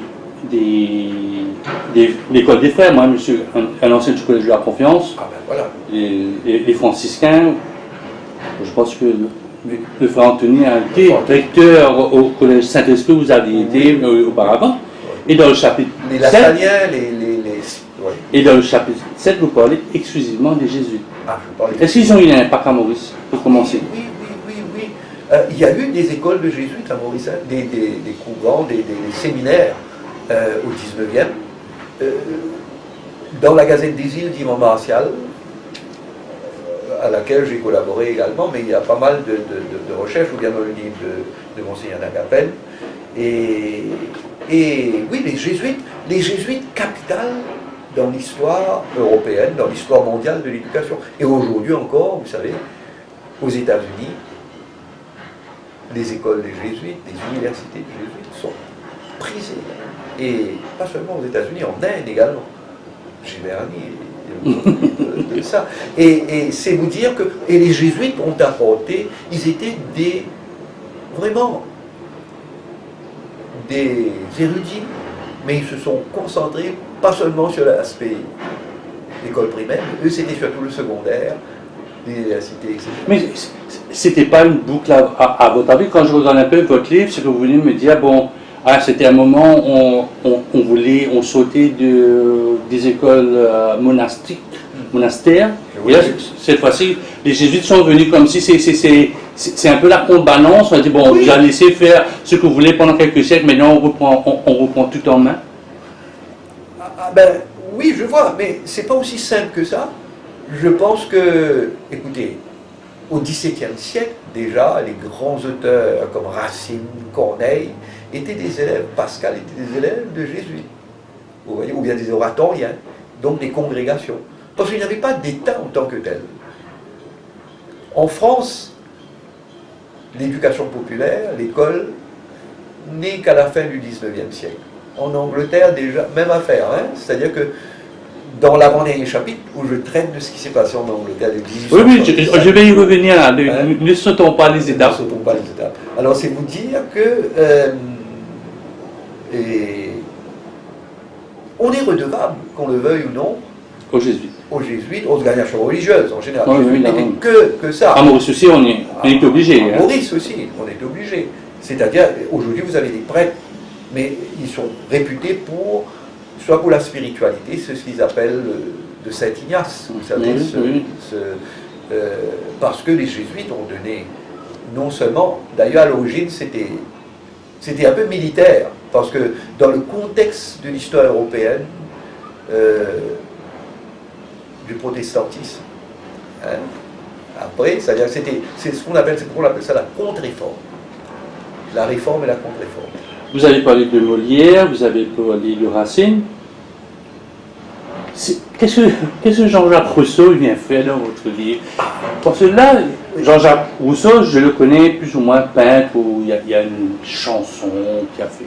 Speaker 1: l'école des frères. Moi, je suis un ancien du collège de la Confiance.
Speaker 2: Ah ben voilà.
Speaker 1: Les franciscains, je pense que le frère Anthony a été recteur au collège Saint-Esprit où vous aviez été auparavant. Et dans le chapitre
Speaker 2: les Lassaliens, ouais.
Speaker 1: Et dans le chapitre 7, vous parlez exclusivement des jésuites.
Speaker 2: Ah, je parlais.
Speaker 1: Est-ce qu'ils ont eu un impact à Maurice, pour commencer?
Speaker 2: Oui. Il y a eu des écoles de jésuites à Maurice, des couvents, des séminaires au 19e. Dans la Gazette des îles d'Yvan Martial, à laquelle j'ai collaboré également, mais il y a pas mal de recherches, ou bien dans le livre de Monseigneur Nagapel. Et oui, les jésuites capitales dans l'histoire européenne, dans l'histoire mondiale de l'éducation. Et aujourd'hui encore, vous savez, aux États-Unis, les écoles des jésuites, les universités des jésuites sont prisées. Et pas seulement aux États-Unis, en Inde également. Giverny, de ça. Et c'est vous dire que et les jésuites ont apporté, ils étaient vraiment des érudits, mais ils se sont concentrés pas seulement sur l'aspect l'école primaire, eux c'était surtout le secondaire, l'université, etc.
Speaker 1: Mais c'était pas une boucle à votre avis. Quand je regarde un peu votre livre, c'est que vous venez me dire, bon, c'était un moment où on sautait des écoles monastères.
Speaker 2: Oui.
Speaker 1: Et là, cette fois-ci, les jésuites sont venus comme si c'est un peu la contrebalance. On a dit, bon,
Speaker 2: Oui.
Speaker 1: vous allez laisser faire ce que vous voulez pendant quelques siècles, maintenant on reprend tout en main.
Speaker 2: Oui, je vois, mais c'est pas aussi simple que ça. Je pense que, écoutez, au XVIIe siècle, déjà, les grands auteurs comme Racine, Corneille, étaient des élèves, Pascal était des élèves de jésuites, vous voyez, ou bien des oratoriens, donc des congrégations. Parce qu'il n'y avait pas d'État en tant que tel. En France, l'éducation populaire, l'école, n'est qu'à la fin du XIXe siècle. En Angleterre, déjà, même affaire, hein, c'est-à-dire que dans l'avant-dernier chapitre, où je traite de ce qui s'est passé en Angleterre de 1800.
Speaker 1: Oui, je vais y revenir là. Ne sautons pas les étapes.
Speaker 2: Ne sautons pas les étapes. Alors, c'est vous dire que on est redevable, qu'on le veuille ou non,
Speaker 1: Aux jésuites.
Speaker 2: aux jésuites, aux organisations religieuses en général.
Speaker 1: Oui,
Speaker 2: Les jésuites n'étaient que ça.
Speaker 1: À Maurice aussi, on est obligé.
Speaker 2: À Maurice aussi, on est obligé. C'est-à-dire, aujourd'hui, vous avez des prêtres, mais ils sont réputés soit pour la spiritualité, c'est ce qu'ils appellent de Saint Ignace, vous savez, parce que les jésuites ont donné, non seulement, d'ailleurs à l'origine c'était un peu militaire, parce que dans le contexte de l'histoire européenne, du protestantisme, hein, après, c'est-à-dire c'est ce qu'on appelle ça la contre-réforme. La réforme et la contre-réforme.
Speaker 1: Vous avez parlé de Molière, vous avez parlé de Racine. Qu'est-ce que Jean-Jacques Rousseau vient faire dans votre livre? Parce que là, Jean-Jacques Rousseau, je le connais plus ou moins peintre, où il y a une chanson qui a fait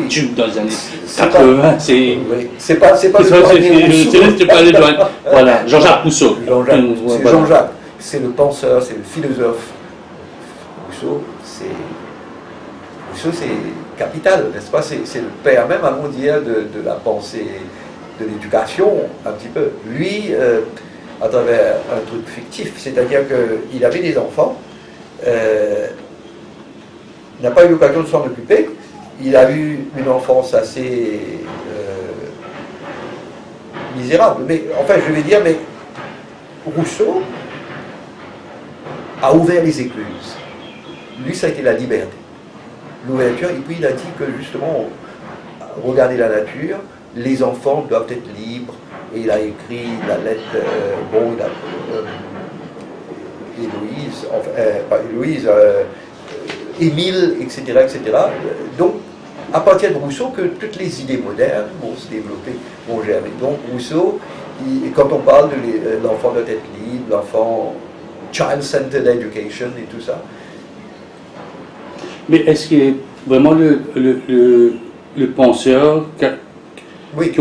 Speaker 1: tube dans les années 80.
Speaker 2: C'est pas le
Speaker 1: pas les douanes. Voilà, Jean-Jacques Rousseau.
Speaker 2: Jean-Jacques, c'est le penseur, c'est le philosophe. Rousseau, c'est capital, n'est-ce pas? C'est le père même, à mon dire, de la pensée, de l'éducation, un petit peu. Lui, à travers un truc fictif, c'est-à-dire qu'il avait des enfants, il n'a pas eu l'occasion de s'en occuper, il a eu une enfance assez misérable, mais enfin je vais dire, mais Rousseau a ouvert les écluses. Lui, ça a été la liberté, l'ouverture, et puis il a dit que justement, regardez la nature, les enfants doivent être libres, et il a écrit la lettre, Héloïse, pas Héloïse, Émile, etc., etc. Donc, à partir de Rousseau, que toutes les idées modernes vont se développer, vont germer. Donc, Rousseau, quand on parle de l'enfant doit être libre, l'enfant child-centered education et tout ça.
Speaker 1: Mais est-ce que vraiment le penseur
Speaker 2: Oui.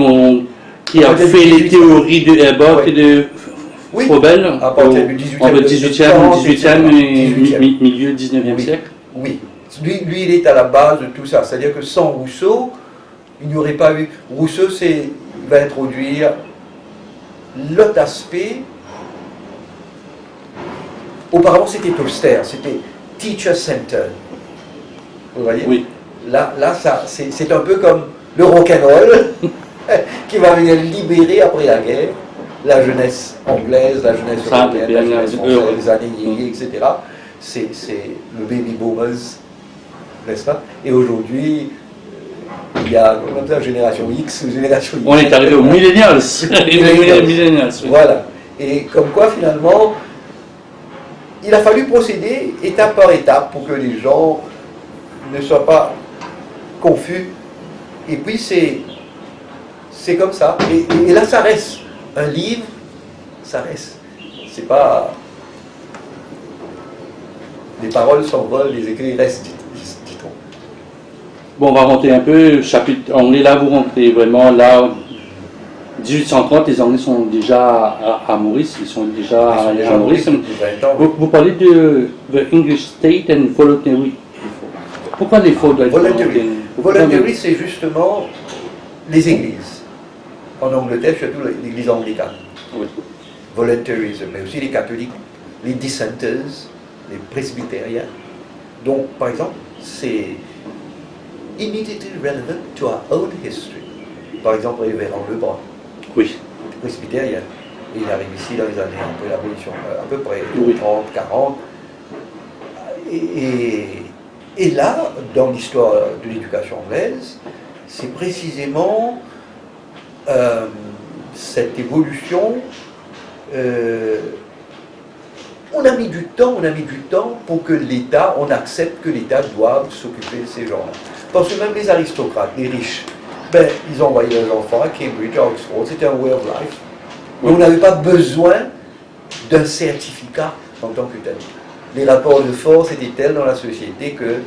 Speaker 1: qui a fait les théories de Herbert et de Froebel
Speaker 2: à partir du 18e,
Speaker 1: entre le 18e et milieu 19e siècle?
Speaker 2: Oui. Lui, il est à la base de tout ça. C'est-à-dire que sans Rousseau, il n'y aurait pas eu... Rousseau, il va introduire l'autre aspect. Auparavant, c'était austère, c'était teacher-centered. Vous voyez?
Speaker 1: Oui.
Speaker 2: Là c'est un peu comme le rock'n'roll qui va venir libérer après la guerre la jeunesse anglaise, la jeunesse européenne, la jeunesse française, les années yéyé, etc. C'est le baby boomers, n'est-ce pas? Et aujourd'hui, il y a comme ça, génération X, génération Y.
Speaker 1: On est arrivé aux millennials.
Speaker 2: Voilà. Et comme quoi, finalement, il a fallu procéder étape par étape pour que les gens ne soient pas confus. Et puis, c'est comme ça. Et là, ça reste. Un livre, ça reste. C'est pas... Les paroles s'envolent, les écrits restent, dit-on.
Speaker 1: Bon, on va remonter un peu. Chapitre, on est là, vous rentrez vraiment là. 1830, les Anglais sont déjà à Maurice. Ils sont déjà à Maurice. Vous parlez de the English State and voluntary. Pourquoi l'effort doit être volontaire?
Speaker 2: Voluntary, c'est justement les églises. En Angleterre, surtout l'église anglicane.
Speaker 1: Oui.
Speaker 2: Voluntarism, mais aussi les catholiques, les dissenters, les presbytériens. Donc, par exemple, c'est immediately relevant to our own history. Par exemple, Révérend Lebrun.
Speaker 1: Oui.
Speaker 2: Presbytérien. Et il arrive ici dans les années après l'abolition, à peu près
Speaker 1: Oui.
Speaker 2: 30, 40. Et là, dans l'histoire de l'éducation anglaise, c'est précisément cette évolution. On a mis du temps pour que l'État, on accepte que l'État doive s'occuper de ces gens-là. Parce que même les aristocrates, les riches, ils envoyaient leurs enfants à Cambridge, à Oxford, c'était un way of life. Mais on n'avait pas besoin d'un certificat en tant que tel. Les rapports de force étaient tels dans la société que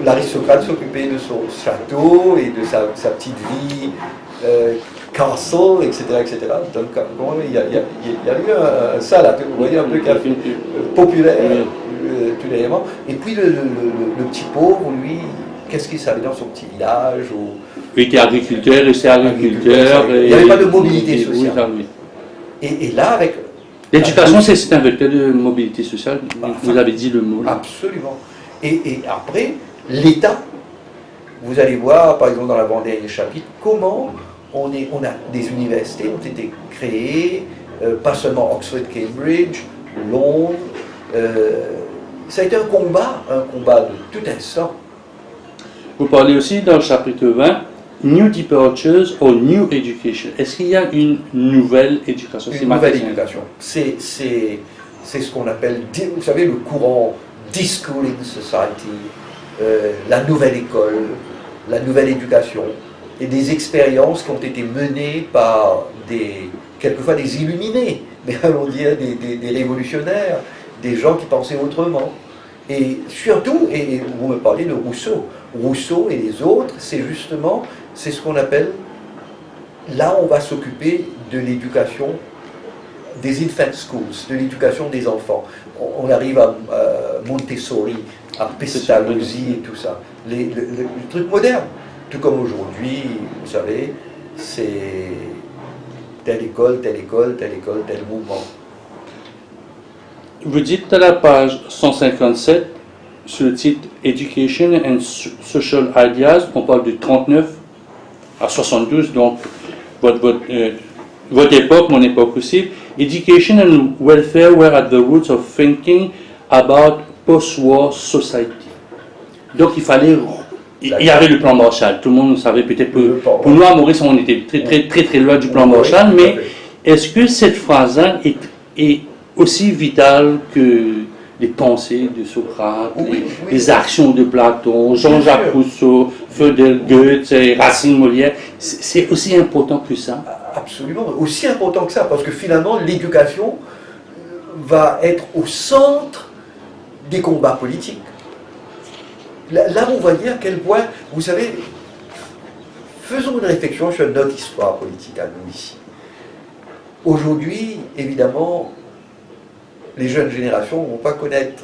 Speaker 2: l'aristocrate s'occupait de son château et de sa petite vie castle, etc., etc. Donc, il y a eu ça là, vous voyez, un peu populaire, tout dernièrement. Et puis le petit pauvre, lui, qu'est-ce qu'il savait dans son petit village
Speaker 1: Il était agriculteur, il était agriculteur.
Speaker 2: Il n'y avait pas de mobilité sociale.
Speaker 1: Oui.
Speaker 2: Et là, avec...
Speaker 1: L'éducation, c'est un vecteur de mobilité sociale. Vous avez dit le mot. Là.
Speaker 2: Absolument. Et après, l'État, vous allez voir, par exemple, dans l'avant-dernier chapitre, comment on a des universités ont été créées, pas seulement Oxford, Cambridge, Londres. Ça a été un combat de tout instant.
Speaker 1: Vous parlez aussi dans le chapitre 20, New Departures or New Education. Est-ce qu'il y a une nouvelle éducation?
Speaker 2: Une nouvelle éducation. C'est ce qu'on appelle, vous savez, le courant Deschooling Society, la nouvelle école, la nouvelle éducation, et des expériences qui ont été menées par quelquefois des illuminés, mais allons dire des révolutionnaires, des gens qui pensaient autrement. Et surtout, et vous me parlez de Rousseau et les autres, c'est ce qu'on appelle, là on va s'occuper de l'éducation des infant schools, de l'éducation des enfants. On arrive à Montessori, à Pestalozzi et tout ça. Les trucs modernes. Tout comme aujourd'hui, vous savez, c'est telle école, tel mouvement.
Speaker 1: Vous dites à la page 157, sur le titre Education and Social Ideas, on parle de 39 à 72, donc votre époque, mon époque aussi. Education and welfare were at the roots of thinking about post-war society. Donc il fallait... Il y avait le plan Marshall, tout le monde savait peut-être pour nous à Maurice on était très loin du plan Marshall, mais est-ce que cette phrase-là est aussi vitale que les pensées de Socrate, les actions de Platon, Jean-Jacques Rousseau, Frédéric Goethe, Racine, Molière, c'est aussi important que ça?
Speaker 2: Absolument, aussi important que ça, parce que finalement l'éducation va être au centre des combats politiques. Là, on voit dire à quel point, vous savez, faisons une réflexion sur notre histoire politique à nous ici. Aujourd'hui, évidemment, les jeunes générations ne vont pas connaître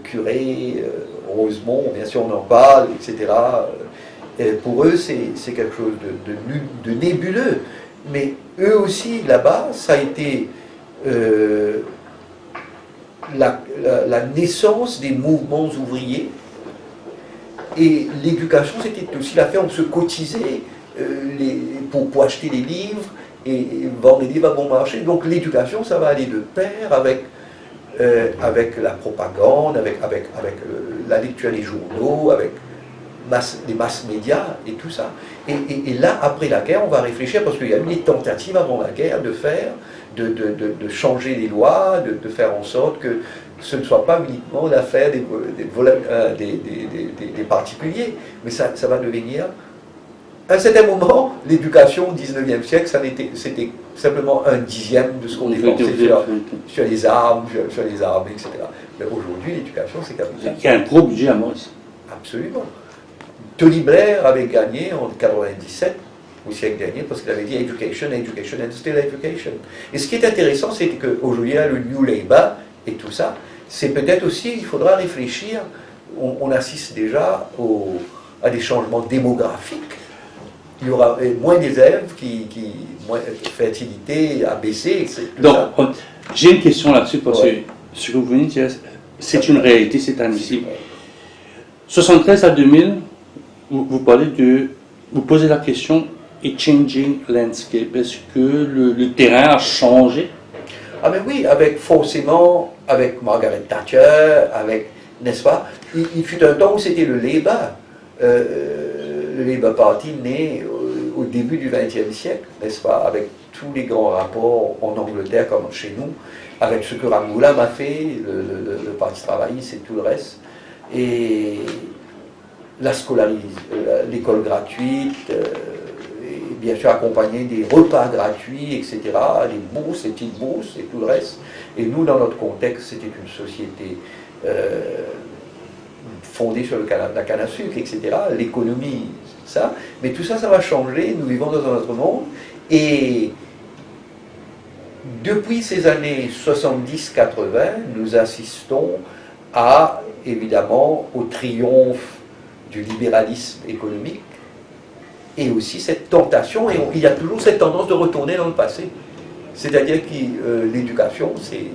Speaker 2: Curé, Rosemont, bien sûr on en parle, etc. Et pour eux, c'est quelque chose de nébuleux. Mais eux aussi, là-bas, ça a été la naissance des mouvements ouvriers. Et l'éducation, c'était aussi l'affaire, on se cotisait pour acheter des livres et vendre des livres à bon marché. Donc l'éducation, ça va aller de pair avec la propagande, avec la lecture des journaux, avec les masses médias et tout ça. Et là, après la guerre, on va réfléchir, parce qu'il y a eu des tentatives avant la guerre de changer les lois, de faire en sorte que ce ne soit pas uniquement l'affaire des particuliers, mais ça va devenir... À un certain moment, l'éducation au XIXe siècle, c'était simplement 1/10 de ce qu'on dépensait sur les armes, sur les armées, etc. Mais aujourd'hui, l'éducation, c'est capital.
Speaker 1: Il y a un gros budget à Maurice.
Speaker 2: Absolument. Tony Blair avait gagné en 97, au siècle dernier, parce qu'il avait dit education, education and still education. Et ce qui est intéressant, c'est qu'aujourd'hui, le New Labour et tout ça, c'est peut-être aussi, il faudra réfléchir, on assiste déjà à des changements démographiques. Il y aura moins d'élèves, moins de fertilité a baissé.
Speaker 1: Donc, j'ai une question là-dessus, parce que ce que vous venez de dire, c'est une réalité, c'est admissible. 73 à 2000, vous posez la question, et changing landscape, est-ce que le terrain a changé?
Speaker 2: Ah mais oui, forcément, avec Margaret Thatcher, n'est-ce pas, il fut un temps où c'était le Labour. Le Labour Party né au début du XXe siècle, n'est-ce pas, avec tous les grands rapports en Angleterre comme chez nous, avec ce que Ramgoolam a fait, le Parti travailliste et tout le reste, et l'école gratuite, et bien sûr accompagné des repas gratuits, etc., des bourses, des petites bourses et tout le reste. Et nous, dans notre contexte, c'était une société fondée sur la canne à sucre, etc., l'économie, ça. Mais tout ça, ça va changer, nous vivons dans un autre monde. Et depuis ces années 70-80, nous assistons évidemment, au triomphe du libéralisme économique, et aussi cette tentation, et il y a toujours cette tendance de retourner dans le passé. C'est-à-dire que l'éducation, c'est...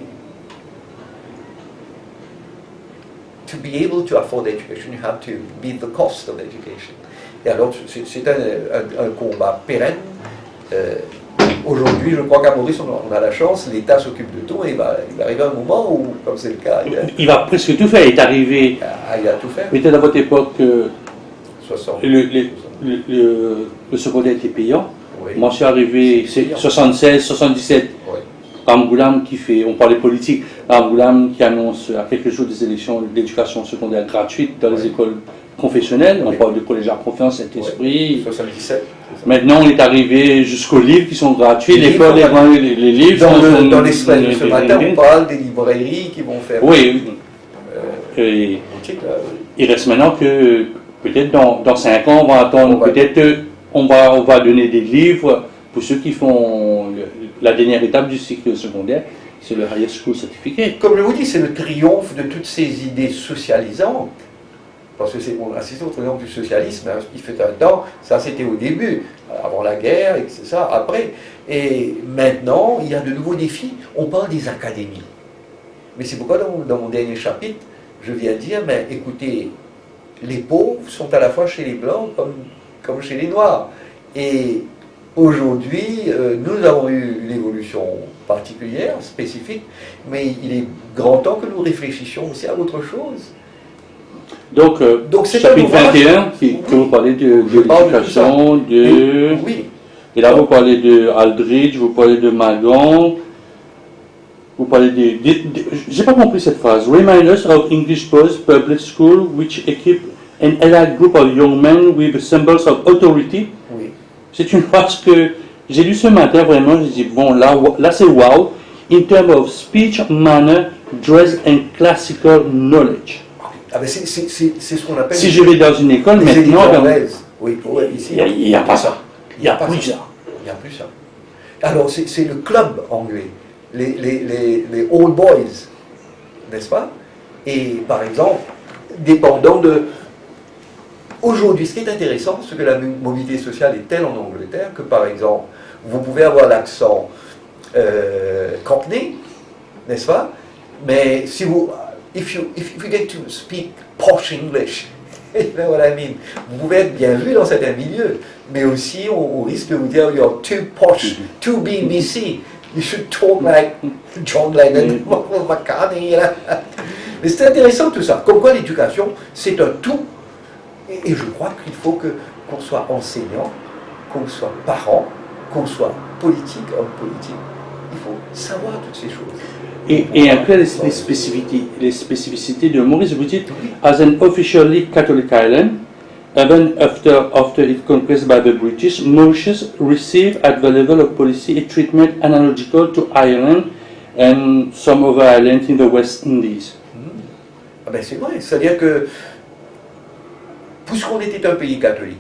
Speaker 2: To be able to afford education, you have to meet the cost of education. Et alors, c'est un combat pérenne. Aujourd'hui, je crois qu'à Maurice, on a la chance, l'État s'occupe de tout, et il va arriver un moment où, comme c'est le cas...
Speaker 1: Il va presque tout faire, il est arrivé...
Speaker 2: Il a tout fait.
Speaker 1: Mais peut-être à votre époque,
Speaker 2: 60.
Speaker 1: le secondaire était payant.
Speaker 2: Oui.
Speaker 1: Moi, je suis arrivé 76, 77.
Speaker 2: Oui.
Speaker 1: Ramgoolam qui fait, on parlait politique, Ramgoolam qui annonce à quelques jours des élections d'éducation secondaire gratuite dans les écoles confessionnelles. On parle de collège à confiance, Saint-Esprit.
Speaker 2: 77.
Speaker 1: Maintenant, on est arrivé jusqu'aux livres qui sont gratuits. Les livres
Speaker 2: dans l'espace de ce matin, on parle des librairies qui vont faire...
Speaker 1: Oui. Il reste maintenant que peut-être dans 5 ans, on va attendre, on va donner des livres pour ceux qui font la dernière étape du cycle secondaire, c'est le High School Certificate.
Speaker 2: Comme je vous dis, c'est le triomphe de toutes ces idées socialisantes parce que on assiste au triomphe du socialisme, hein, il fait un temps, ça c'était au début, avant la guerre, et c'est ça, après. Et maintenant, il y a de nouveaux défis, on parle des académies. Mais c'est pourquoi dans mon dernier chapitre, je viens dire, mais écoutez, les pauvres sont à la fois chez les Blancs comme chez les Noirs. Et aujourd'hui, nous avons eu une évolution particulière, spécifique, mais il est grand temps que nous réfléchissions aussi à autre chose.
Speaker 1: Donc chapitre 21, que vous parlez de l'éducation,
Speaker 2: oui.
Speaker 1: Et là vous parlez de Aldridge, vous parlez de Magon, vous parlez j'ai pas compris cette phrase. Remind us of English Post Public School, which equip an allied group of young men with symbols of authority.
Speaker 2: Oui.
Speaker 1: C'est une phrase que j'ai lue ce matin, vraiment, je dis, bon, là c'est wow, in terms of speech, manner, dress and classical knowledge.
Speaker 2: Ah ben c'est ce qu'on appelle...
Speaker 1: Si je vais dans une école maintenant...
Speaker 2: Oui, ici,
Speaker 1: il n'y a pas ça. Il n'y a plus ça.
Speaker 2: Il n'y a plus ça. Alors c'est le club anglais, les old boys, n'est-ce pas? Et par exemple, dépendant de... Aujourd'hui, ce qui est intéressant, c'est que la mobilité sociale est telle en Angleterre que, par exemple, vous pouvez avoir l'accent cockney, n'est-ce pas? Mais si vous... If you get to speak posh English, you know what I mean? Vous pouvez être bien vu dans certains milieux, mais aussi on risque de vous dire you're too posh, too BBC. You should talk like John Lennon, McCartney. Mais c'est intéressant tout ça. Comme quoi l'éducation, c'est un tout. Et je crois qu'il faut qu'on soit enseignant, qu'on soit parent, qu'on soit politique, homme politique. Il faut savoir toutes ces choses.
Speaker 1: Et après les spécificités de Maurice, vous dites, as an officially Catholic island, even after its conquest by the British, Mauritius received at the level of policy a treatment analogical to Ireland and some other islands in the West Indies.
Speaker 2: Ah ben c'est vrai, c'est-à-dire que, puisqu'on était un pays catholique,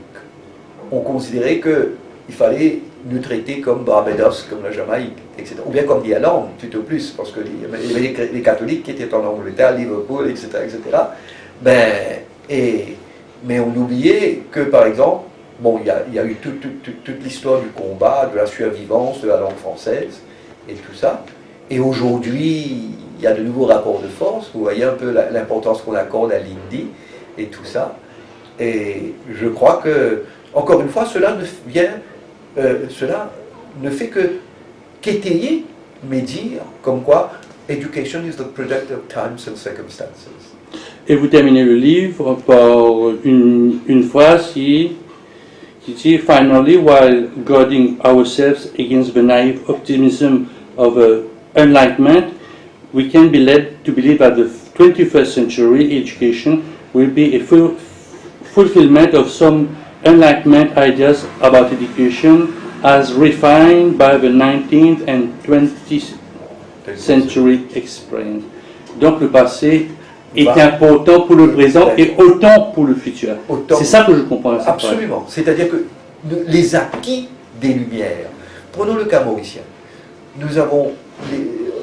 Speaker 2: on considérait qu'il fallait nous traiter comme Barbados, comme la Jamaïque, etc. Ou bien comme l'Irlande, tout au plus, parce que il y avait les catholiques qui étaient en Angleterre, Liverpool, etc. Mais on oubliait que, par exemple, bon, il y a eu toute l'histoire du combat, de la survivance de la langue française, et tout ça. Et aujourd'hui, il y a de nouveaux rapports de force, vous voyez un peu l'importance qu'on accorde à l'hindi, et tout ça. Et je crois que, encore une fois, cela ne fait qu'étayer mes dires, comme quoi education is the product of times and circumstances.
Speaker 1: Et vous terminez le livre par une phrase qui dit finally, while guarding ourselves against the naive optimism of enlightenment, we can be led to believe that the 21st century education will be a fulfillment of some Enlightenment ideas about education as refined by the 19th and 20th century experience. Donc le passé est important pour le présent et autant pour le futur. C'est ça que je comprends.
Speaker 2: Absolument. C'est-à-dire que les acquis des Lumières, prenons le cas mauricien, nous avons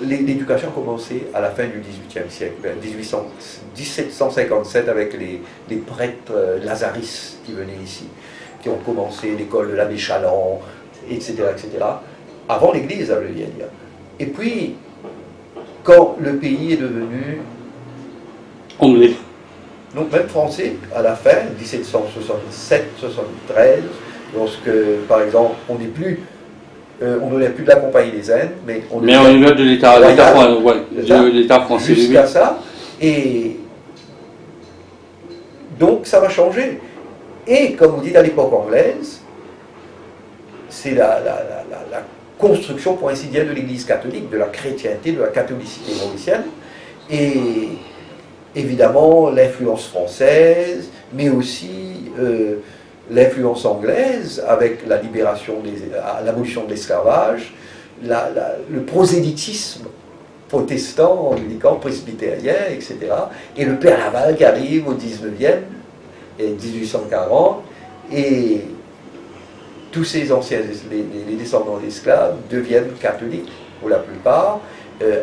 Speaker 2: l'éducation a commencé à la fin du XVIIIe siècle, 1757 avec les prêtres lazaristes qui venaient ici, qui ont commencé l'école de l'abbé Chaland, etc., etc., avant l'Église, ça veut dire. Et puis, quand le pays est devenu
Speaker 1: anglais,
Speaker 2: donc même français, à la fin, 1767-73, lorsque, par exemple, on n'est plus on ne plus de la Compagnie des Indes, mais on
Speaker 1: est de l'État français.
Speaker 2: Jusqu'à ça. Et donc ça va changer. Et comme vous dites à l'époque anglaise, c'est la construction, pour ainsi dire, de l'Église catholique, de la chrétienté, de la catholicité mauricienne. Et évidemment l'influence française, mais aussi l'influence anglaise avec la libération, l'abolition de l'esclavage, le prosélytisme protestant, anglican, presbytérien, etc. Et le Père Laval qui arrive au 19e et 1840, et tous ces anciens, les descendants d'esclaves deviennent catholiques pour la plupart,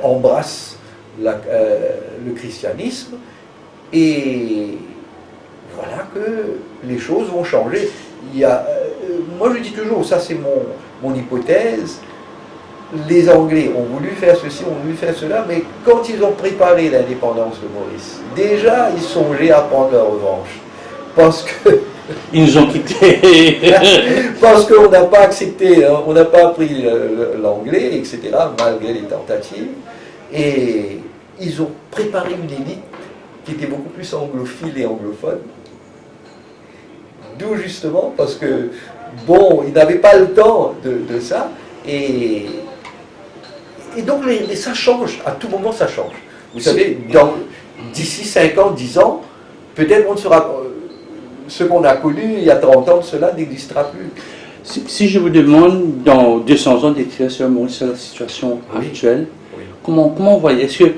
Speaker 2: embrassent le christianisme, et voilà que les choses vont changer. Il y a, moi je dis toujours, ça c'est mon hypothèse, les Anglais ont voulu faire ceci, ont voulu faire cela, mais quand ils ont préparé l'indépendance de Maurice, déjà ils songeaient à prendre leur revanche. Parce que
Speaker 1: Ils nous ont quittés.
Speaker 2: parce qu'on n'a pas accepté, hein, on n'a pas appris l'anglais, etc., malgré les tentatives. Et ils ont préparé une élite qui était beaucoup plus anglophile et anglophone. D'où justement, parce que, bon, ils n'avaient pas le temps de ça. Et donc, ça change, à tout moment ça change. Vous savez, d'ici 5 ans, 10 ans, peut-être on ne sera... ce qu'on a connu il y a 30 ans, cela n'existera plus.
Speaker 1: Si je vous demande, dans 200 ans, d'écrire sur Maurice, la situation actuelle, comment vous voyez? Est-ce que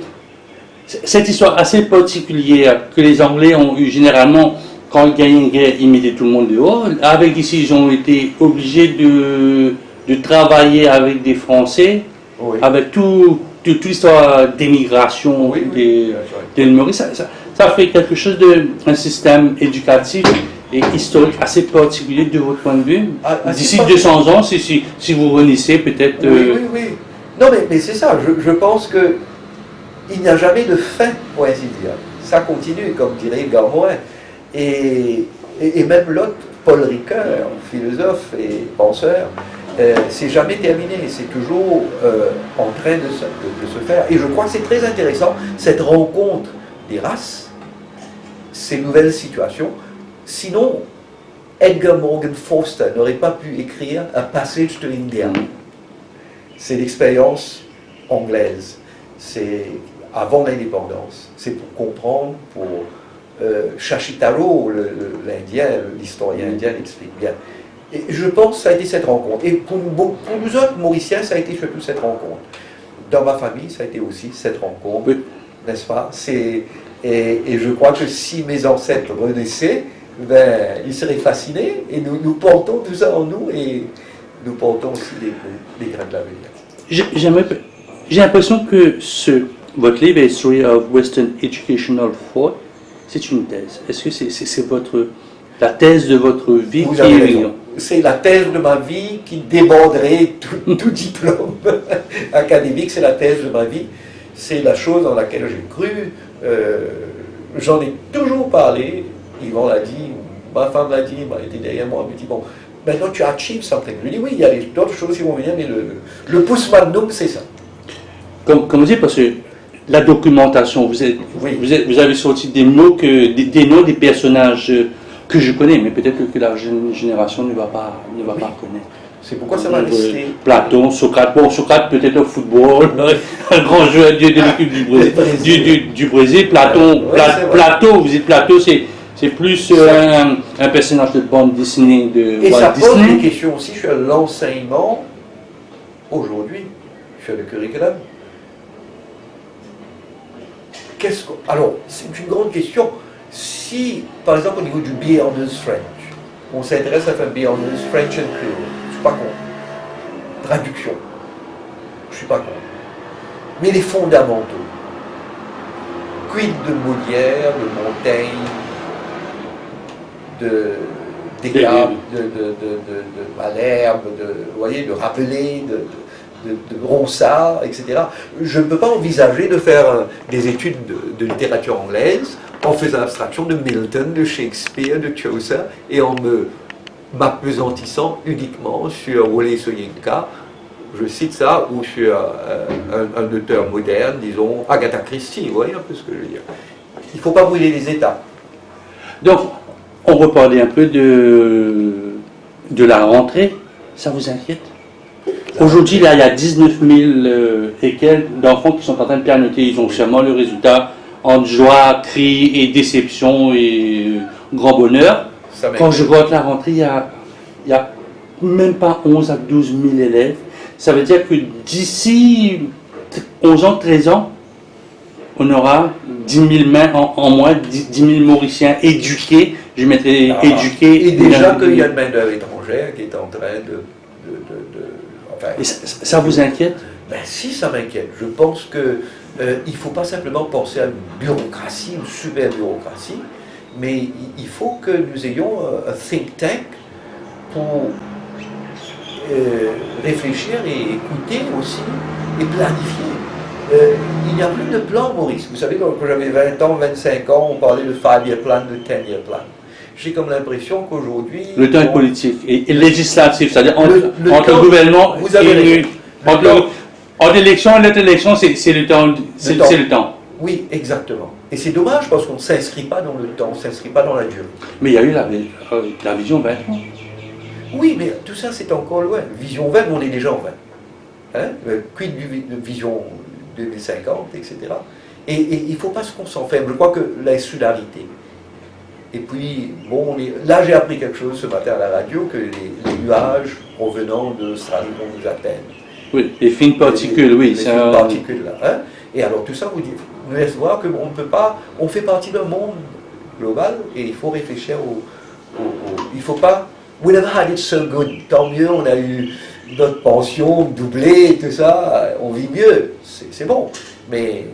Speaker 1: cette histoire assez particulière que les Anglais ont eu généralement, quand ils gagnaient une guerre, ils mettaient tout le monde dehors. Avec ici, ils ont été obligés de travailler avec des Français, avec toute l'histoire d'émigration de Maurice. Ça fait quelque chose d'un système éducatif et historique assez particulier de votre point de vue. D'ici 200 ans, si vous renaissez peut-être...
Speaker 2: Oui. Non, mais c'est ça. Je pense qu'il n'y a jamais de fin, pour ainsi dire. Ça continue, comme dirait Edgar Morin. Et même l'autre, Paul Ricoeur, philosophe et penseur, c'est jamais terminé. C'est toujours en train de se faire. Et je crois que c'est très intéressant, cette rencontre des races, ces nouvelles situations. Sinon, Edgar Morgan Foster n'aurait pas pu écrire A Passage to India. C'est l'expérience anglaise. C'est avant l'indépendance. C'est pour comprendre, pour Shashitaro, l'Indien, l'historien indien l'explique bien. Et je pense que ça a été cette rencontre. Et pour nous autres, Mauriciens, ça a été surtout cette rencontre. Dans ma famille, ça a été aussi cette rencontre, n'est-ce pas? Et je crois que si mes ancêtres renaissaient, ben, ils seraient fascinés, et nous portons tout ça en nous, et nous portons aussi les grains de l'avenir.
Speaker 1: J'ai l'impression que votre livre, History of Western Educational Thought, c'est une thèse. Est-ce que c'est la thèse de votre vie
Speaker 2: Vous
Speaker 1: qui
Speaker 2: avez
Speaker 1: est
Speaker 2: raison. C'est la thèse de ma vie qui déborderait tout diplôme académique, c'est la thèse de ma vie. C'est la chose dans laquelle j'ai cru. J'en ai toujours parlé. Yvan l'a dit, ma femme l'a dit, elle était derrière moi, elle me dit, bon, maintenant tu achieved something. Je lui dis, oui, il y a d'autres choses qui vont venir, mais le pouce magnum, c'est ça.
Speaker 1: Comme vous dites, parce que la documentation, vous avez sorti des mots, des noms des personnages que je connais, mais peut-être que la jeune génération ne va pas connaître.
Speaker 2: C'est pourquoi ça va rester.
Speaker 1: Platon, Socrate, Socrate peut-être au football, un grand joueur de l'équipe du Brésil. Platon, vous dites Platon, c'est plus un personnage de bande dessinée de
Speaker 2: Et
Speaker 1: Walt
Speaker 2: ça pose
Speaker 1: Disney.
Speaker 2: des questions aussi sur l'enseignement aujourd'hui, sur le curriculum. Alors, c'est une grande question. Si, par exemple, au niveau du Bearner's French, on s'intéresse à faire Bearner's French and Creole, je ne suis pas contre. Traduction, je ne suis pas contre. Mais les fondamentaux, quid de Molière, de Montaigne, de Descartes, de Malherbe, vous voyez, de Rabelais, de Ronsard, etc. Je ne peux pas envisager de faire des études de littérature anglaise en faisant abstraction de Milton, de Shakespeare, de Chaucer, et en m'apesantissant uniquement sur Wole Soyinka, je cite ça, ou sur un auteur moderne, disons Agatha Christie, vous voyez un peu ce que je veux dire. Il ne faut pas brûler les États.
Speaker 1: Donc, on reparlait un peu de la rentrée, ça vous inquiète? Aujourd'hui, là, il y a 19 000 et quelques d'enfants qui sont en train de pianoter. Ils ont sûrement le résultat entre joie, cri et déception et grand bonheur. Quand je vois que la rentrée, il y a même pas 11 à 12 000 élèves. Ça veut dire que d'ici 11 ans, 13 ans, on aura 10 000 mains en moins, 10 000 Mauriciens éduqués. Je mettrai éduqués.
Speaker 2: Et déjà qu'il y a une main-d'œuvre étrangère qui est en train de enfin,
Speaker 1: et ça vous inquiète?
Speaker 2: Ben si, ça m'inquiète. Je pense qu'il ne faut pas simplement penser à une bureaucratie, une super bureaucratie. mais il faut que nous ayons un think tank pour réfléchir et écouter aussi et planifier. Il n'y a plus de plan, Maurice. Vous savez, quand j'avais 20 ans, 25 ans, on parlait de 5-year plan, de 10-year plan. J'ai comme l'impression qu'aujourd'hui...
Speaker 1: Le temps est politique et législatif, c'est-à-dire entre
Speaker 2: temps,
Speaker 1: le gouvernement
Speaker 2: vous avez
Speaker 1: et entre l'élection et l'autre élection, c'est le temps. C'est le temps.
Speaker 2: Oui, exactement. Et c'est dommage parce qu'on ne s'inscrit pas dans le temps, on ne s'inscrit pas dans la durée.
Speaker 1: Mais il y a eu la vision 20 ans.
Speaker 2: Oui, mais tout ça, c'est encore loin. Vision 20, on est déjà en 20. Hein? Quid de vision 2050, etc. Et il ne faut pas se concentrer. Je crois que la solidarité. Et puis, bon, là, j'ai appris quelque chose ce matin à la radio, que les nuages provenant d'Australie vont nous atteindre.
Speaker 1: Oui, les fines particules, oui.
Speaker 2: Les fines particules, là. Hein? Et alors, tout ça nous laisse voir qu'on ne peut pas... On fait partie d'un monde global et il faut réfléchir il ne faut pas... We never had it so good. Tant mieux, on a eu notre pension doublée, tout ça, on vit mieux. C'est bon. Mais,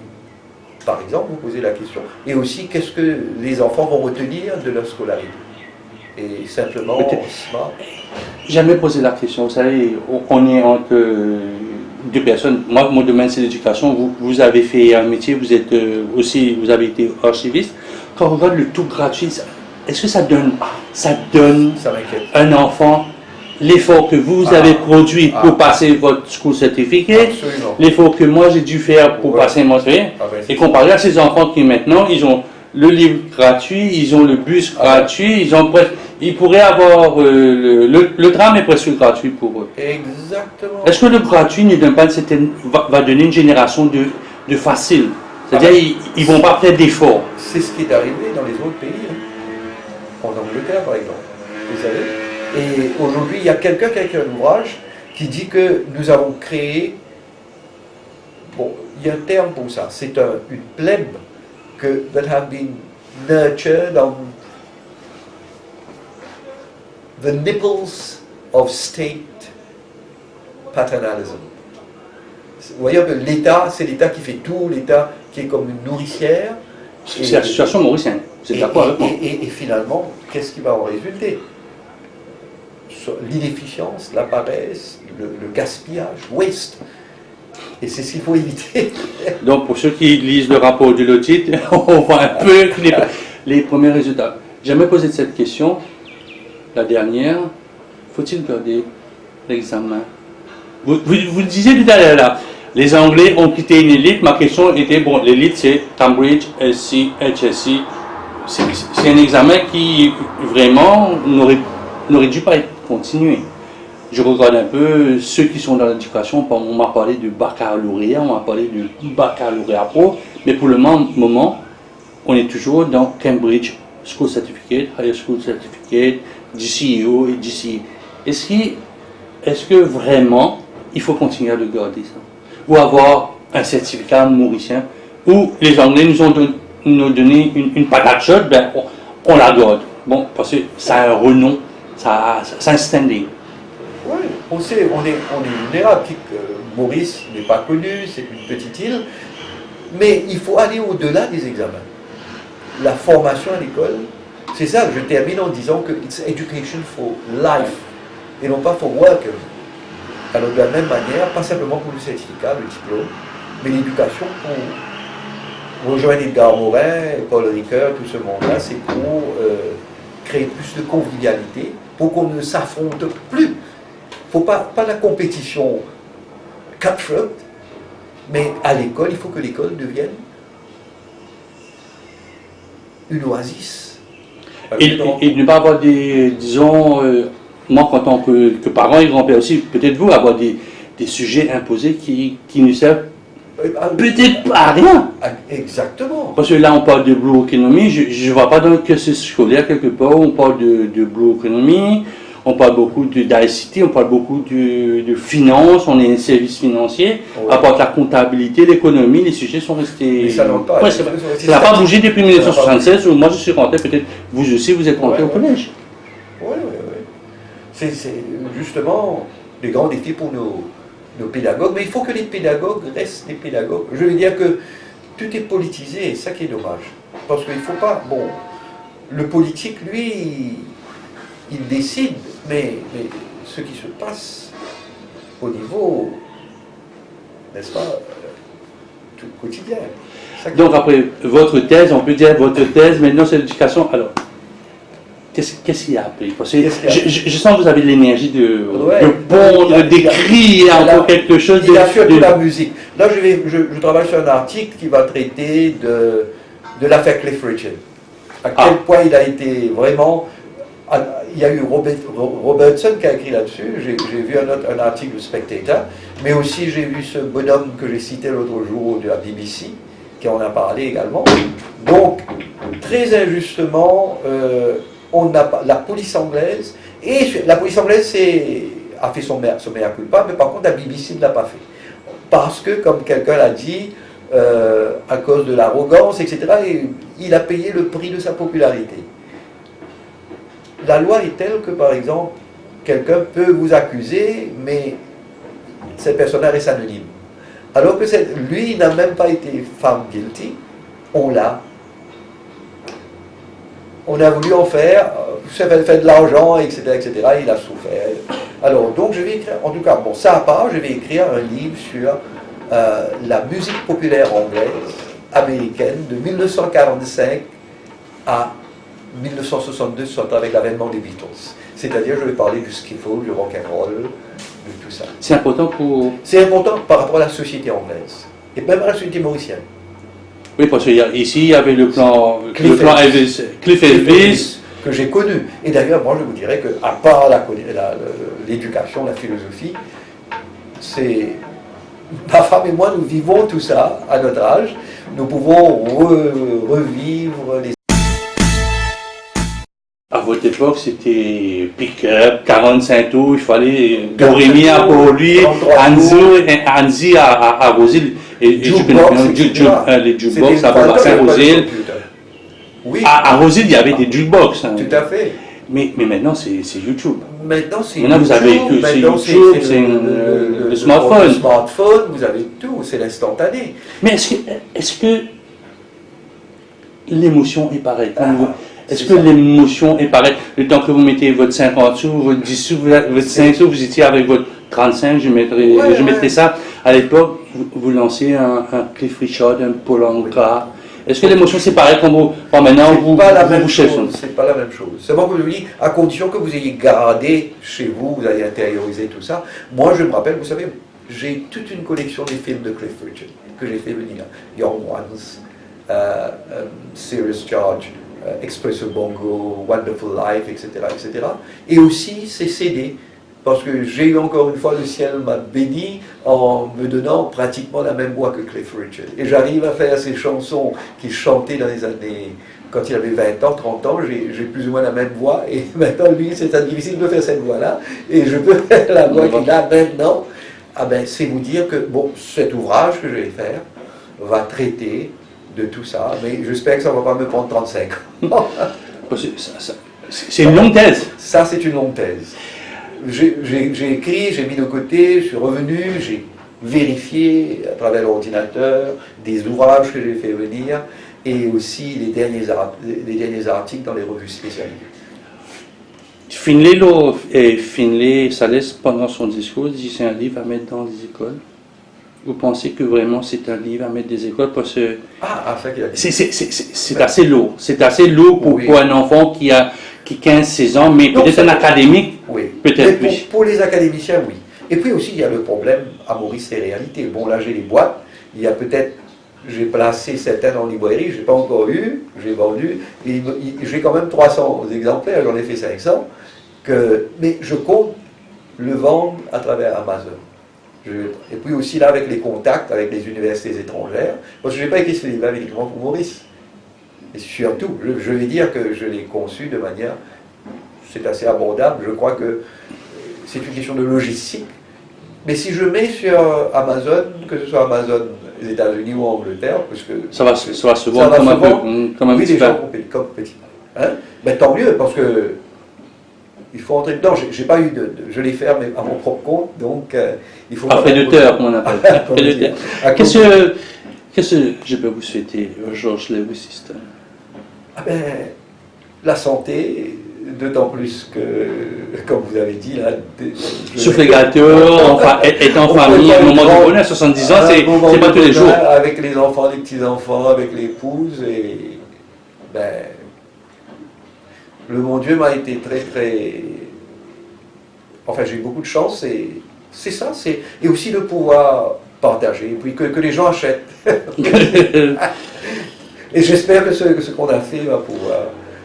Speaker 2: par exemple, vous posez la question. Et aussi, qu'est-ce que les enfants vont retenir de leur scolarité? Et simplement, smart.
Speaker 1: Jamais posé la question. Vous savez, on est entre deux personnes. Moi, mon domaine, c'est l'éducation. Vous avez fait un métier, vous avez été archiviste. Quand on regarde le tout gratuit, est-ce que ça donne un enfant l'effort que vous avez produit pour passer votre school certificate, l'effort que moi j'ai dû faire pour passer mon certificat, et comparé à ces enfants qui maintenant, ils ont le livre gratuit, ils ont le bus gratuit, ils pourraient avoir le tram est presque gratuit pour eux.
Speaker 2: Exactement.
Speaker 1: Est-ce que le gratuit ne donne pas va donner une génération de facile? C'est-à-dire ils ne vont pas faire d'efforts.
Speaker 2: C'est ce qui est arrivé dans les autres pays. Hein. En Angleterre, par exemple. Vous savez. Et aujourd'hui, il y a quelqu'un qui a écrit un ouvrage qui dit que nous avons créé... Bon, il y a un terme pour ça. C'est une plèbe that have been nurtured on the nipples of state paternalism. Vous voyez que l'État, c'est l'État qui fait tout, l'État qui est comme une nourricière.
Speaker 1: C'est la situation mauricienne. C'est d'accord avec moi.
Speaker 2: Et finalement, qu'est-ce qui va en résulter? L'inefficience, la paresse, le gaspillage, waste. Et c'est ce qu'il faut éviter.
Speaker 1: Donc, pour ceux qui lisent le rapport de l'audit, on voit un peu les premiers résultats. J'ai jamais posé cette question. La dernière, faut-il garder l'examen? Vous le disiez tout à l'heure là. Les Anglais ont quitté une élite. Ma question était, bon, l'élite c'est Cambridge, SC, HSC. C'est un examen qui vraiment n'aurait dû pas être continué. Je regarde un peu ceux qui sont dans l'éducation. On m'a parlé du baccalauréat, on m'a parlé du baccalauréat pro. Mais pour le moment, on est toujours dans Cambridge School Certificate, Higher School Certificate, GCEO et GCE. Est-ce que vraiment il faut continuer à le garder ça? Ou avoir un certificat mauricien où les Anglais nous donné une patate chaude, ben on la garde. Bon, parce que ça a un renom, ça a un standing.
Speaker 2: Oui, on sait, on est vulnérable. Maurice n'est pas connu, c'est une petite île, mais il faut aller au-delà des examens. La formation à l'école, c'est ça, je termine en disant que it's education for life, et non pas for work. Alors de la même manière, pas simplement pour le certificat, le diplôme, mais l'éducation pour rejoindre Edgar Morin, Paul Ricoeur, tout ce monde-là, c'est pour créer plus de convivialité, pour qu'on ne s'affronte plus. Il ne faut pas la compétition cutthroat, mais à l'école, il faut que l'école devienne une oasis.
Speaker 1: Et ne pas avoir disons, moi en tant que parent et grand-père aussi, peut-être vous, avoir des sujets imposés qui ne servent peut-être pas à rien.
Speaker 2: Exactement.
Speaker 1: Parce que là, on parle de Blue Economy, je ne vois pas dans le cursus scolaire quelque part, on parle de Blue Economy, on parle beaucoup d'ICT, on parle beaucoup de finance, on est un service financier, ouais. À part de la comptabilité, l'économie, les sujets sont restés...
Speaker 2: Mais ça n'a pas,
Speaker 1: ouais, ça n'a pas bougé depuis 1976, où moi je suis rentré, peut-être vous aussi, vous êtes rentré au collège.
Speaker 2: Oui. C'est justement les grands défis pour nos pédagogues, mais il faut que les pédagogues restent des pédagogues. Je veux dire que tout est politisé, et ça qui est dommage. Parce qu'il ne faut pas... Bon, le politique, lui, il décide, mais ce qui se passe au niveau, n'est-ce pas, tout quotidien.
Speaker 1: Donc après votre thèse, on peut dire votre thèse, maintenant c'est l'éducation. Alors, qu'est-ce qu'il y a après? Parce que je sens que vous avez de l'énergie de pondre, d'écrire encore quelque chose.
Speaker 2: Il y a surtout la musique. Là, je travaille sur un article qui va traiter de l'affaire Cliff Richard. À quel point il a été vraiment... Il y a eu Robertson qui a écrit là-dessus, j'ai vu un article du Spectator, mais aussi j'ai vu ce bonhomme que j'ai cité l'autre jour de la BBC, qui en a parlé également. Donc, très injustement, on a la police anglaise, et la police anglaise a fait son mea culpa, mais par contre la BBC ne l'a pas fait. Parce que, comme quelqu'un l'a dit, à cause de l'arrogance, etc., il a payé le prix de sa popularité. La loi est telle que, par exemple, quelqu'un peut vous accuser, mais cette personne-là reste anonyme. Alors que lui n'a même pas été found guilty, on l'a. On a voulu en faire, ça fait de l'argent, etc., etc., il a souffert. Alors, donc je vais écrire, en tout cas, bon, ça à part, je vais écrire un livre sur la musique populaire anglaise, américaine, de 1945 à 1962, avec l'avènement des Beatles. C'est-à-dire, je vais parler du skiffle, du rock'n'roll, de tout ça.
Speaker 1: C'est important pour...
Speaker 2: C'est important par rapport à la société anglaise, et même à la société mauricienne.
Speaker 1: Oui, parce qu'ici, il y avait le plan Cliff Elvis,
Speaker 2: que j'ai connu. Et d'ailleurs, moi, je vous dirais qu'à part l'éducation, la philosophie, c'est... Ma femme et moi, nous vivons tout ça à notre âge. Nous pouvons revivre les...
Speaker 1: À votre époque, c'était pick-up, 45 tours, il fallait Dorémy à Port-Louis, Anzi à Rosille, et les jukebox à Saint-Rosille.
Speaker 2: Oui.
Speaker 1: À Rosille, il y avait des jukebox. Hein.
Speaker 2: Tout à fait.
Speaker 1: Mais maintenant, c'est YouTube.
Speaker 2: Maintenant, c'est
Speaker 1: vous avez tout, c'est YouTube, c'est le smartphone.
Speaker 2: Le smartphone, vous avez tout, c'est l'instantané.
Speaker 1: Mais est-ce que l'émotion est pareille? Est-ce que l'émotion est pareille? Le temps que vous mettez votre 50 sous, votre 10 sous, votre 5 sous, vous étiez avec votre 35, je mettrais ça. À l'époque, vous lancez un Cliff Richard, un Paul Anka. Est-ce que l'émotion c'est pareil quand vous... Bon, maintenant, vous cherchez.
Speaker 2: C'est pas la même chose. C'est bon que je vous dis, à condition que vous ayez gardé chez vous, vous ayez intériorisé tout ça. Moi, je me rappelle, vous savez, j'ai toute une collection des films de Cliff Richard que j'ai fait venir. Young Ones, Serious Charge, Expresso Bongo, Wonderful Life, etc., etc. Et aussi ces CD, parce que j'ai eu encore une fois, le ciel m'a béni en me donnant pratiquement la même voix que Cliff Richard. Et j'arrive à faire ces chansons qu'il chantait dans les années, quand il avait 20 ans, 30 ans, j'ai plus ou moins la même voix. Et maintenant, lui, c'est difficile de faire cette voix-là. Et je peux faire la voix qu'il a maintenant. Ah ben, c'est vous dire que, bon, cet ouvrage que je vais faire va traiter de tout ça, mais j'espère que ça ne va pas me prendre 35 ans.
Speaker 1: C'est une longue thèse.
Speaker 2: Ça, c'est une longue thèse. J'ai écrit, j'ai mis de côté, je suis revenu, j'ai vérifié à travers l'ordinateur des ouvrages que j'ai fait venir et aussi les derniers articles dans les revues spécialisées.
Speaker 1: Finlay Salès, pendant son discours, dit c'est un livre à mettre dans les écoles. Vous pensez que vraiment c'est un livre à mettre des écoles parce que
Speaker 2: ça qu'il a dit.
Speaker 1: C'est assez lourd. C'est assez lourd pour un enfant qui a 15-16 ans, mais peut-être un académique.
Speaker 2: Oui.
Speaker 1: Peut-être oui.
Speaker 2: Pour les académiciens, oui. Et puis aussi, il y a le problème à Maurice et réalité. Bon, là, j'ai les boîtes. Il y a peut-être, j'ai placé certaines en librairie, je n'ai pas encore eu, j'ai vendu. J'ai quand même 300 exemplaires, j'en ai fait 500. Mais je compte le vendre à travers Amazon. Et puis aussi là avec les contacts avec les universités étrangères, parce que je n'ai pas écrit ce livre uniquement pour Maurice. Et surtout, je vais dire que je l'ai conçu de manière, c'est assez abordable, je crois que c'est une question de logistique. Mais si je mets sur Amazon, que ce soit Amazon les États-Unis ou Angleterre, parce que
Speaker 1: ça va se vendre comme un petit pain.
Speaker 2: Comme petit. Hein? Ben, tant mieux, parce que il faut entrer dedans. J'ai pas eu je l'ai fait à mon propre compte, donc il faut...
Speaker 1: Après 2 heures, comme on appelle. Qu'est-ce que je peux vous souhaiter, Georges Lewis?
Speaker 2: Ah ben, la santé, d'autant plus que, comme vous avez dit, là,
Speaker 1: Souffler gâteau, enfin, être en famille, un moment du bonheur, 70 ans, c'est pas tous les jours.
Speaker 2: Avec les enfants, les petits-enfants, avec l'épouse, et ben, le bon Dieu m'a été très, très... Enfin, j'ai eu beaucoup de chance, et c'est ça, et aussi de pouvoir partager, et puis que les gens achètent. Et j'espère que ce qu'on a fait va pouvoir...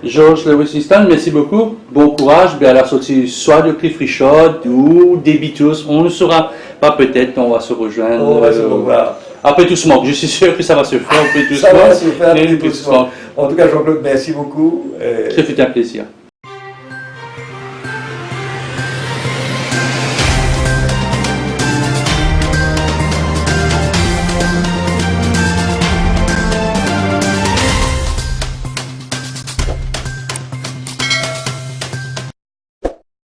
Speaker 1: George Lewis Easton, merci beaucoup. Bon courage à la sortie soit de Cliff Richard ou des Beatles. On ne saura pas, peut-être, on va se rejoindre.
Speaker 2: On va se revoir.
Speaker 1: Après tout Smoke, je suis sûr que ça va se faire. Après tout
Speaker 2: ça
Speaker 1: Smoke,
Speaker 2: va se faire. En tout cas, Jean-Claude, merci beaucoup.
Speaker 1: Ce fut un plaisir.